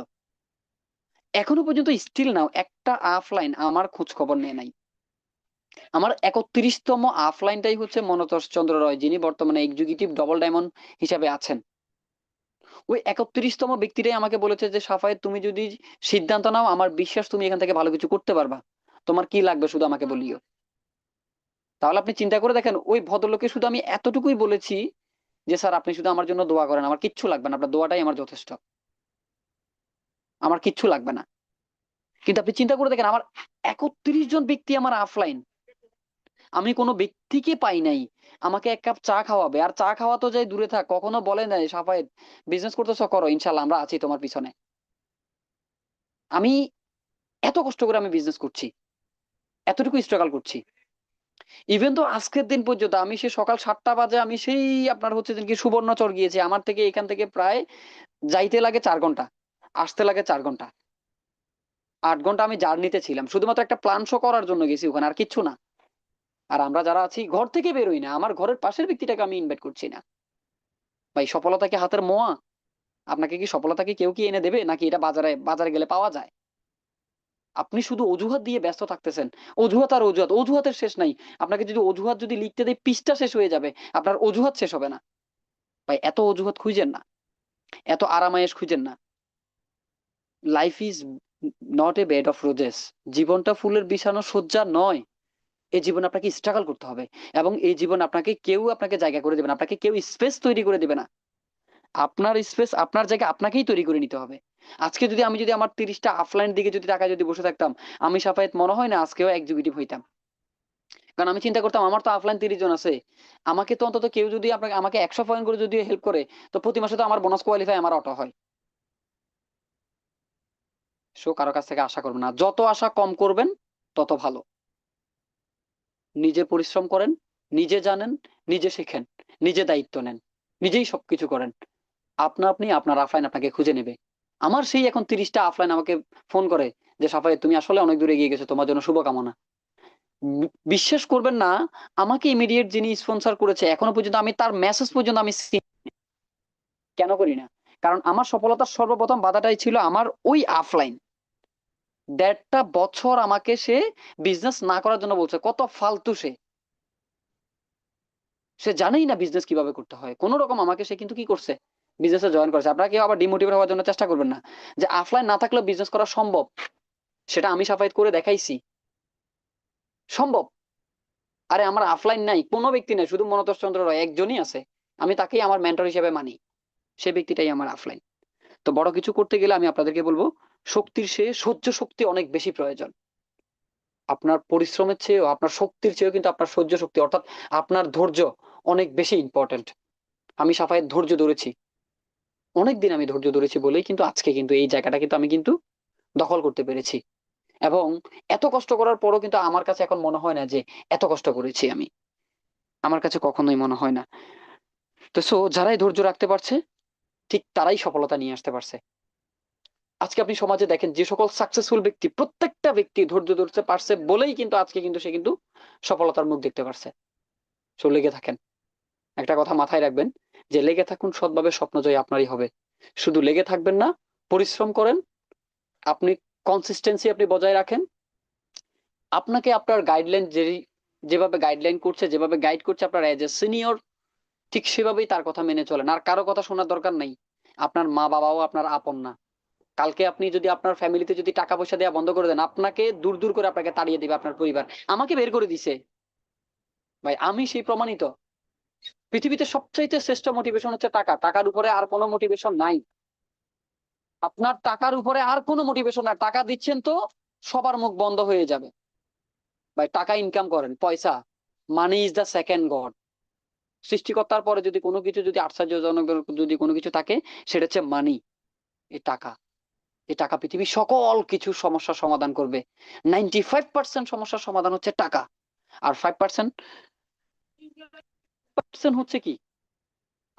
এখনো পর্যন্ত স্টিল নাও একটা অফলাইন আমার খোঁজ খবর নেয় নাই। আমার 31তম অফলাইনটাই হচ্ছে মনতোষ চন্দ্র রয়, যিনি বর্তমানে এক্সিকিউটিভ ডবল ডায়মন্ড হিসাবে আছেন। ওই 31তম ব্যক্তিটাই আমাকে বলেছে যে সাফায়েত, তুমি যদি সিদ্ধান্ত নাও, আমার বিশ্বাস তুমি এখান থেকে ভালো কিছু করতে পারবা, তোমার কি লাগবে শুধু আমাকে বলিও। তাহলে আপনি চিন্তা করে দেখেন, ওই ভদ্রলোকে শুধু আমি এতটুকুই বলেছি যে স্যার আপনি শুধু আমার জন্য দোয়া করেন, আমার কিচ্ছু লাগবে না, আপনার দোয়াটাই আমার যথেষ্ট, আমার কিচ্ছু লাগবে না। কিন্তু আপনি চিন্তা করে দেখেন, আমার 31 জন ব্যক্তি আমার অফলাইন, আমি কোনো ব্যক্তিকে পাই নাই আমাকে এক কাপ চা খাওয়াবে। আর চা খাওয়া তো যাই দূরে থাক, কখনো বলে নাই সাফায়েত বিজনেস করতেছো করো, ইনশাল্লাহ আমরা আছি তোমার পিছনে। আমি এত কষ্ট করে আমি বিজনেস করছি, এতটুকু স্ট্রাগল করছি। ইভেন তো আজকের দিন পর্যন্ত আমি সে সকাল 7টা বাজে আমি সেই আপনার হচ্ছে যে কি সুবর্ণচর গিয়েছি, আমার থেকে এখান থেকে প্রায় যাইতে লাগে 4 ঘন্টা, আসতে লাগে 4 ঘন্টা। 8 ঘন্টা আমি জার্নিতে ছিলাম শুধুমাত্র একটা প্ল্যান শো করার জন্য গেছি ওখানে, আর কিচ্ছু না। আর আমরা যারা আছি ঘর থেকে বেরোই না, আমার ঘরের পাশের ব্যক্তিটাকে আমি ইনভাইট করছি না। ভাই সফলতা কি হাতের মোয়া? আপনাকে কি সফলতা কি কেউ কি এনে দেবে, নাকি এটা বাজারে বাজারে গেলে পাওয়া যায়? আপনি শুধু অজুহাত দিয়ে ব্যস্ত থাকতেছেন, অজুহাত আর অজুহাত, অজুহাতের শেষ নাই। আপনাকে যদি অজুহাত যদি লিখতে দেয়, পৃষ্ঠা শেষ হয়ে যাবে, আপনার অজুহাত শেষ হবে না। ভাই এত অজুহাত খুঁজেন না, এত আরামায়েশ খুঁজেন না। Life is not a bed of roses. জীবনটা ফুলের বিছানো সজ্জা নয়। এই জীবনে আপনাকে স্ট্রাগল করতে হবে, এবং এই জীবন আপনাকে কেউ আপনাকে জায়গা করে দেবে না, আপনাকে কেউ স্পেস তৈরি করে দেবে না। আপনার স্পেস, আপনার জায়গা আপনাকেই তৈরি করে নিতে হবে। আজকে যদি আমি যদি আমার 30টা অফলাইন দিকে যদি টাকা যদি বসে থাকতাম, আমি সাফায়েত মনে হয় না আজকেও এক্সিকিউটিভ হইতাম। কারণ আমি চিন্তা করতাম আমার তো অফলাইন 30 জন আছে, আমাকে তো অন্তত কেউ যদি আপনাকে আমাকে 100 পয়েন্ট করে যদি হেল্প করে, তো প্রতি মাসে তো আমার বোনাস কোয়ালিফাই আমার অটো হয়। সো কারো কাছ থেকে আশা করবেন না, যত আশা কম করবেন তত ভালো। নিজে পরিশ্রম করেন, নিজে জানেন, নিজে শেখেন, নিজে দায়িত্ব নেন, নিজেই সবকিছু করেন। আপনি আপনার অফলাইন আপনাকে খুঁজে নেবে। আমার সেই এখন 30টা অফলাইন আমাকে ফোন করে যে সাফায়েত তুমি আসলে অনেক দূরে এগিয়ে গেছো, তোমার জন্য শুভকামনা। বিশ্বাস করবেন না, আমাকে ইমিডিয়েট যিনি স্পন্সর করেছে এখনো পর্যন্ত আমি তার মেসেজ পর্যন্ত আমি কেন করি না? কারণ আমার সফলতার সর্বপ্রথম বাধাটাই ছিল আমার ওই অফলাইন। 1.5 বছর আমাকে সে বিজনেস না করার জন্য বলছে, কত ফালতু সে। সে জানেই না বিজনেস কিভাবে করতে হয়, কোনো রকম আমাকে সে কিন্তু কি করছে, বিজনেসে জয়েন করেছে। আপনারা কেউ আবার ডিমোটিভেট হওয়ার জন্য চেষ্টা করবেন না যে অফলাইন না থাকলেও বিজনেস করা সম্ভব। সেটা আমি সাফায়াত করে দেখাইছি, সম্ভব। আরে আমার অফলাইন নাই, কোনো ব্যক্তি নাই, শুধু মনতোষ চন্দ্র রয় একজনই আছে, আমি তাকেই আমার মেন্টর হিসেবে মানি, সে ব্যক্তিটাই আমার অফলাইন। তো বড় কিছু করতে গেলে আমি আপনাদেরকে বলবো, শক্তির চেয়ে সহ্য শক্তি অনেক বেশি প্রয়োজন। আপনার পরিশ্রমের চেয়েও, আপনার শক্তির চেয়েও কিন্তু আপনার সহ্য শক্তি, অর্থাৎ আপনার ধৈর্য অনেক বেশি ইম্পর্টেন্ট। আমি সাফায়েত ধৈর্য ধরেছি, অনেকদিন আমি ধৈর্য ধরেছি বলেই কিন্তু আজকে কিন্তু এই জায়গাটা কিন্তু আমি কিন্তু দখল করতে পেরেছি। এবং এত কষ্ট করার পরও কিন্তু আমার কাছে এখন মনে হয় না যে এত কষ্ট করেছি আমি, আমার কাছে কখনোই মনে হয় না। তো সো যারাই ধৈর্য রাখতে পারছে, ঠিক তারাই সফলতা নিয়ে আসতে পারছে। আজকে আপনি সমাজে দেখেন যে সকল সাকসেসফুল ব্যক্তি, প্রত্যেকটা ব্যক্তি ধৈর্য ধরতে পারছে বলেই কিন্তু আজকে কিন্তু সে কিন্তু সফলতার মুখ দেখতে পারছে। সো লেগে থাকেন, একটা কথা মাথায় রাখবেন, যে লেগে থাকুন, সৎভাবে স্বপ্ন জয় আপনারই হবে। শুধু লেগে থাকবেন না, পরিশ্রম করেন, আপনি কনসিস্টেন্সি আপনি বজায় রাখেন। আপনাকে আপনার গাইডলাইন যেভাবে গাইডলাইন করছে, যেভাবে গাইড করছে আপনার এজ এ সিনিয়র, ঠিক সেভাবেই তার কথা মেনে চলেন। আর কারো কথা শোনার দরকার নেই। আপনার মা বাবাও আপনার আপন না। কালকে আপনি যদি আপনার ফ্যামিলিতে যদি টাকা পয়সা দেওয়া বন্ধ করে দেন, আপনাকে দূর দূর করে আপনাকে তাড়িয়ে দিবে আপনার পরিবার। আমাকে বের করে দিছে ভাই, আমি সেই প্রমাণিত। পৃথিবীতে সবচাইতে শ্রেষ্ঠ মোটিভেশন হচ্ছে টাকা, টাকার উপরে আর কোনো মোটিভেশন নাই। আপনার টাকার উপরে আর কোনো মোটিভেশন নাই, টাকা দিচ্ছেন তো সবার মুখ বন্ধ হয়ে যাবে। ভাই টাকা ইনকাম করেন, পয়সা, money is the second god. সৃষ্টিকর্তার পরে যদি কোনো কিছু, যদি আশ্চর্যজনক যদি কোনো কিছু থাকে, সেটা হচ্ছে মানি, এই টাকা। এই টাকা পৃথিবীর সকল কিছু সমস্যার সমাধান করবে। 95% সমস্যার সমাধান হচ্ছে টাকা। আর 5% হচ্ছে কি,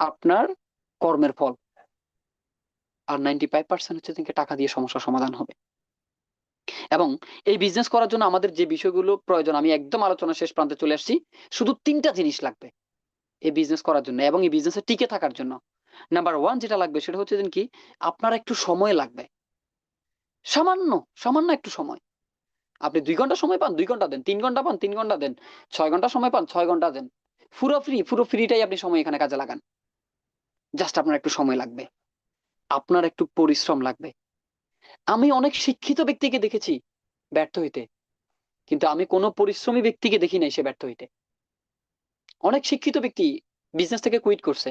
আপনার কর্মের ফল। আর 95% হচ্ছে থেকে টাকা দিয়ে সমস্যার সমাধান হবে। এবং এই বিজনেস করার জন্য আমাদের যে বিষয়গুলো প্রয়োজন, আমি একদম আলোচনা শেষ প্রান্তে চলে আসছি। শুধু 3টা জিনিস লাগবে এই বিজনেস করার জন্য এবং এই বিজনেসে টিকে থাকার জন্য। নাম্বার 1 যেটা লাগবে সেটা হচ্ছে কি, আপনার একটু সময় লাগবে। সামান্য, সামান্য একটু সময়। আপনি 2 ঘন্টা সময় পান, 2 ঘন্টা দেন। 3 ঘন্টা পান, 3 ঘন্টা দেন। 6 ঘন্টা সময় পান, 6 ঘন্টা দেন। পুরো ফ্রি, পুরো ফ্রিটাই আপনি সময় এখানে কাজে লাগান। জাস্ট আপনার একটু সময় লাগবে, আপনার একটু পরিশ্রম লাগবে। আমি অনেক শিক্ষিত ব্যক্তিকে দেখেছি ব্যর্থ হইতে, কিন্তু আমি কোনো পরিশ্রমী ব্যক্তিকে দেখি নাই সে ব্যর্থ হইতে। অনেক শিক্ষিত ব্যক্তি বিজনেস থেকে কুইট করছে,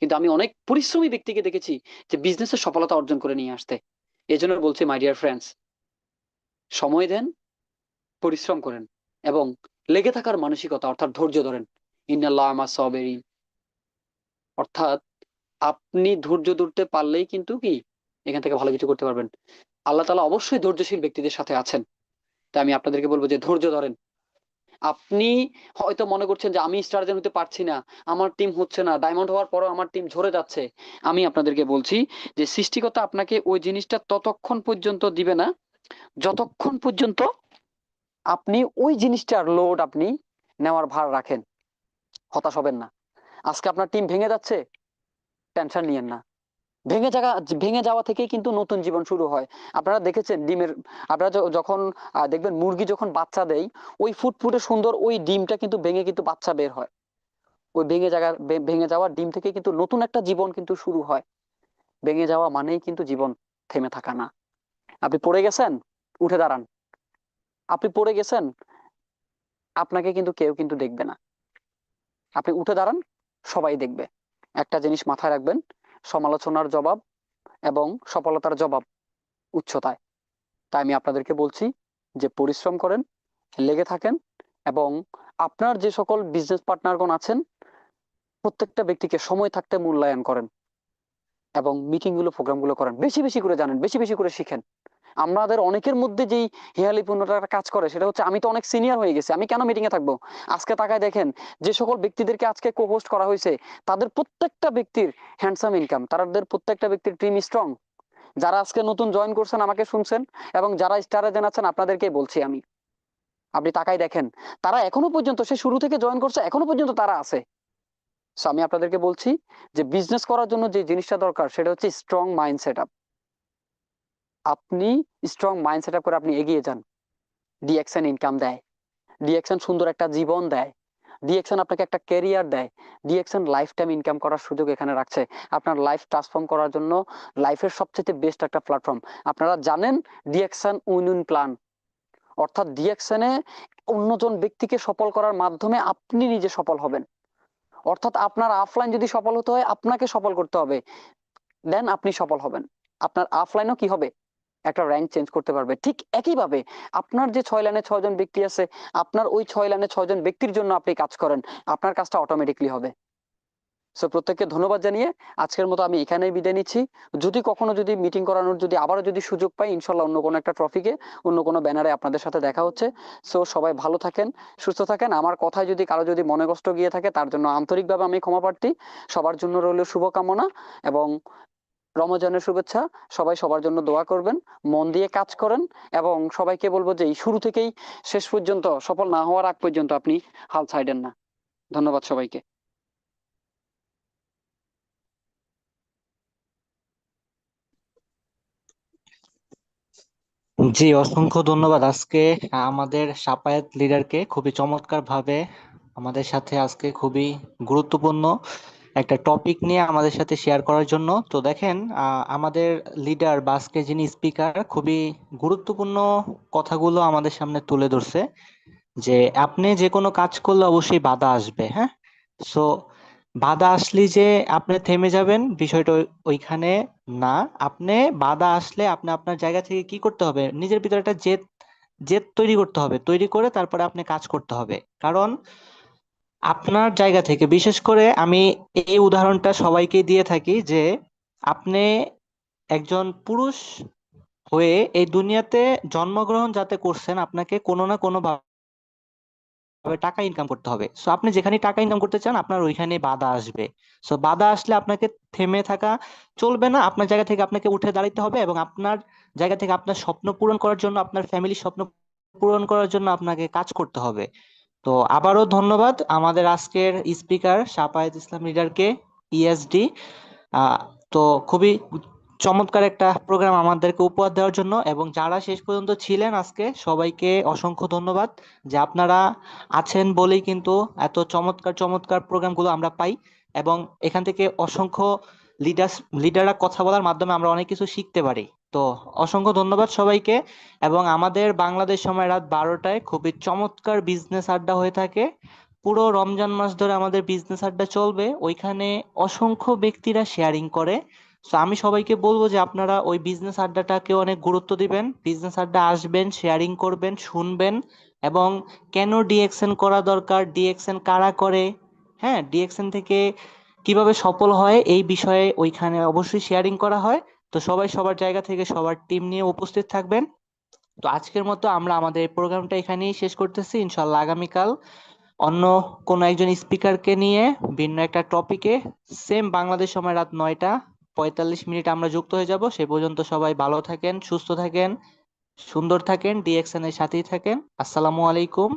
কিন্তু আমি অনেক পরিশ্রমী ব্যক্তিকে দেখেছি যে বিজনেসে সফলতা অর্জন করে নিয়ে আসতে। এই জন্য বলছি মাই ডিয়ার ফ্রেন্ডস, সময় দেন, পরিশ্রম করেন এবং লেগে থাকার মানসিকতা অর্থাৎ ধৈর্য ধরেন। ইন্নাল্লাহ মা সাবিরিন, অর্থাৎ আপনি ধৈর্য ধরতে পারলেই কিন্তু কি এখান থেকে ভালো কিছু করতে পারবেন। আল্লাহ তাআলা অবশ্যই ধৈর্যশীল ব্যক্তিদের সাথে আছেন। তাই আমি আপনাদেরকে বলবো যে ধৈর্য ধরেন। আপনি হয়তো মনে করছেন যে আমি স্টার জেন হতে পারছি না, আমার টিম হচ্ছে না, ডায়মন্ড হওয়ার পরও আমার টিম ঝরে যাচ্ছে। আমি আপনাদেরকে বলছি যে সৃষ্টিকর্তা আপনাকে ওই জিনিসটা ততক্ষণ পর্যন্ত দিবে না যতক্ষণ পর্যন্ত আপনি ওই জিনিসটার লোড আপনি নেওয়ার ভার রাখেন। হতাশ হবেন না। আজকে আপনার টিম ভেঙে যাচ্ছে, টেনশন নিয়েন না। ভেঙে যাওয়া থেকেই কিন্তু নতুন জীবন শুরু হয়। আপনারা দেখেছেন ডিমের, আপনারা যখন দেখবেন মুরগি যখন বাচ্চা দেয়, ওই ফুটফুটে সুন্দর ওই ডিমটা কিন্তু ভেঙে কিন্তু বাচ্চা বের হয়। ওই ভেঙে যাওয়া ডিম থেকে কিন্তু নতুন একটা জীবন কিন্তু শুরু হয়। ভেঙে যাওয়া মানেই কিন্তু জীবন থেমে থাকা না। আপনি পড়ে গেছেন, উঠে দাঁড়ান। আপনি পড়ে গেছেন, আপনাকে কিন্তু কেউ কিন্তু দেখবে না। আপনি উঠে দাঁড়ান, সবাই দেখবে। একটা জিনিস মাথায় রাখবেন, সমালোচনার জবাব এবং সফলতার জবাব উচ্চতায়। তাই আমি আপনাদেরকে বলছি যে পরিশ্রম করেন, লেগে থাকেন এবং আপনার যে সকল বিজনেস পার্টনারগণ আছেন প্রত্যেকটা ব্যক্তিকে সময় থাকতে মূল্যায়ন করেন এবং মিটিং গুলো, প্রোগ্রাম গুলো করেন। বেশি বেশি করে জানেন, বেশি বেশি করে শিখেন। আমাদের অনেকের মধ্যে যেই হেয়ালিপূর্ণতা কাজ করে সেটা হচ্ছে আমি তো অনেক সিনিয়র হয়ে গেছি, আমি কেন মিটিং এ থাকবো। আজকে তাকায় দেখেন যে সকল ব্যক্তিদেরকে আজকে কো হোস্ট করা হয়েছে, তাদের প্রত্যেকটা ব্যক্তির হ্যান্ডসাম ইনকাম, তাদের প্রত্যেকটা ব্যক্তির টিম স্ট্রং। যারা আজকে নতুন জয়েন করছেন আমাকে শুনছেন এবং যারা স্টারে জানাচ্ছেন আপনাদেরকে বলছি আমি, আপনি তাকাই দেখেন, তারা এখনো পর্যন্ত, সে শুরু থেকে জয়েন করছে এখনো পর্যন্ত তারা আছে। সো আমি আপনাদেরকে বলছি যে বিজনেস করার জন্য যে জিনিসটা দরকার সেটা হচ্ছে স্ট্রং মাইন্ড সেট আপ। আপনি স্ট্রং মাইন্ড সেট আপ করে আপনি এগিয়ে যান। ডিএকশন ইনকাম দেয়, ডিএকশন সুন্দর একটা জীবন দেয়। ডিএক্সএন আপনাকে একটা ক্যারিয়ার দেয়। ডিএক্সএন লাইফ টাইম ইনকাম করার সুযোগ এখানে রাখছে, আপনার লাইফ ট্রান্সফর্ম করার জন্য লাইফের সবচেয়ে বেস্ট একটা প্ল্যাটফর্ম। আপনারা জানেন ডিএক্সএন উইন উইন প্ল্যান, অর্থাৎ ডিএক্সএনে অন্যজন ব্যক্তিকে সফল করার মাধ্যমে আপনি নিজে সফল হবেন। অর্থাৎ আপনার অফলাইন যদি সফল হতে হয় আপনাকে সফল করতে হবে, দেন আপনি সফল হবেন। আপনার অফলাইনও কি হবে, একটা র্যাঙ্ক চেঞ্জ করতে পারবে। ঠিক একইভাবে আপনার যে 6 লাইনে 6 জন ব্যক্তি আছে, আপনার ওই 6 লাইনে 6 জন ব্যক্তির জন্য আপনি কাজ করেন, আপনার কাজটা অটোমেটিকলি হবে। সো প্রত্যেককে ধন্যবাদ জানিয়ে আজকের মতো আমি এখানেই বিদায় নিচ্ছি। যদি কখনো যদি মিটিং করানোর যদি আবারও যদি সুযোগ পাই, ইনশাল্লাহ অন্য কোনো একটা ট্রফিকে অন্য কোনো ব্যানারে আপনাদের সাথে দেখা হচ্ছে। সো সবাই ভালো থাকেন, সুস্থ থাকেন। আমার কথায় যদি কারো যদি মনে কষ্ট গিয়ে থাকে তার জন্য আন্তরিকভাবে আমি ক্ষমা প্রার্থী। সবার জন্য রইল শুভকামনা এবং রমজানের শুভেচ্ছা। সবাই সবার জন্য দোয়া করবেন, মন দিয়ে কাজ করেন এবং সবাইকে বলবো যে এই শুরু থেকেই শেষ পর্যন্ত সফল না হওয়ার আগ পর্যন্ত আপনি হাল ছাইড়েন না। ধন্যবাদ সবাইকে। জি, অসংখ্য ধন্যবাদ আজকে আমাদের সাপায়েত লিডারকে খুবই চমৎকার ভাবে আমাদের সাথে আজকে খুবই গুরুত্বপূর্ণ একটা টপিক নিয়ে আমাদের সাথে শেয়ার করার জন্য। তো দেখেন, আমাদের লিডার বা আজকে যিনি স্পিকার খুবই গুরুত্বপূর্ণ কথাগুলো আমাদের সামনে তুলে ধরছে, যে আপনি যে কোনো কাজ করলে অবশ্যই বাধা আসবে। হ্যাঁ, সো বাধা আসলে যে আপনি থেমে যাবেন বিষয়টা ওইখানে না। আপনি বাধা আসলে আপনি আপনার জায়গা থেকে কি করতে হবে, নিজের ভিতরে একটা জেদ জেদ তৈরি করতে হবে, তৈরি করে তারপরে আপনি কাজ করতে হবে। কারণ আপনার জায়গা থেকে, বিশেষ করে আমি এই উদাহরণটা সবাইকে দিয়ে থাকি, যে আপনি একজন পুরুষ হয়ে এই দুনিয়াতে জন্মগ্রহণ যাতে করছেন, আপনাকে কোনো না কোনো ভাবে টাকা ইনকাম করতে হবে। সো আপনি যেখানে টাকা ইনকাম করতে চান আপনার ওইখানে বাধা আসবে। সো বাধা আসলে আপনাকে থেমে থাকা চলবে না, আপনার জায়গা থেকে আপনাকে উঠে দাঁড়াতে হবে এবং আপনার জায়গা থেকে আপনার স্বপ্ন পূরণ করার জন্য, আপনার ফ্যামিলির স্বপ্ন পূরণ করার জন্য আপনাকে কাজ করতে হবে। তো আবারও ধন্যবাদ আমাদের আজকের স্পিকার শাপায়েত ইসলাম লিডারকে, ইএসডি। তো খুবই চমৎকার একটা প্রোগ্রাম আমাদেরকে উপহার দেওয়ার জন্য, এবং যারা শেষ পর্যন্ত ছিলেন আজকে সবাইকে অসংখ্য ধন্যবাদ, যে আপনারা আছেন বলেই কিন্তু এত চমৎকার চমৎকার প্রোগ্রামগুলো আমরা পাই, এবং এখান থেকে অসংখ্য লিডাররা কথা বলার মাধ্যমে আমরা অনেক কিছু শিখতে পারি। তো অসংখ্য ধন্যবাদ সবাইকে। এবং আমাদের বাংলাদেশ সময় রাত 12টায় খুবই চমৎকার বিজনেস আড্ডা হয়ে থাকে। পুরো রমজান মাস ধরে আমাদের বিজনেস আড্ডা চলবে, ওইখানে অসংখ্য ব্যক্তিরা শেয়ারিং করে। তো আমি সবাইকে বলবো যে আপনারা ওই বিজনেস আড্ডাটাকে অনেক গুরুত্ব দিবেন, বিজনেস আড্ডা আসবেন, শেয়ারিং করবেন, শুনবেন, এবং কেন ডিএক্সএন করা দরকার, ডিএক্সএন কারা করে, হ্যাঁ, ডিএক্সএন থেকে কিভাবে সফল হয় এই বিষয়ে ওইখানে অবশ্যই শেয়ারিং করা হয়। তো সবাই সবার জায়গা থেকে সবার টিম নিয়ে উপস্থিত থাকবেন। তো আজকের মতো আমরা আমাদের এই প্রোগ্রামটা এখানেই শেষ করতেছি। ইনশাল্লাহ আগামীকাল অন্য কোনো একজন স্পিকারকে নিয়ে ভিন্ন একটা টপিকে সেম বাংলাদেশ সময় রাত 9টা 45 মিনিট আমরা যুক্ত হয়ে যাব। সে পর্যন্ত সবাই ভালো থাকেন, সুস্থ থাকেন, সুন্দর থাকেন, ডিএক্সএন এর সাথেই থাকেন। আসসালামু আলাইকুম।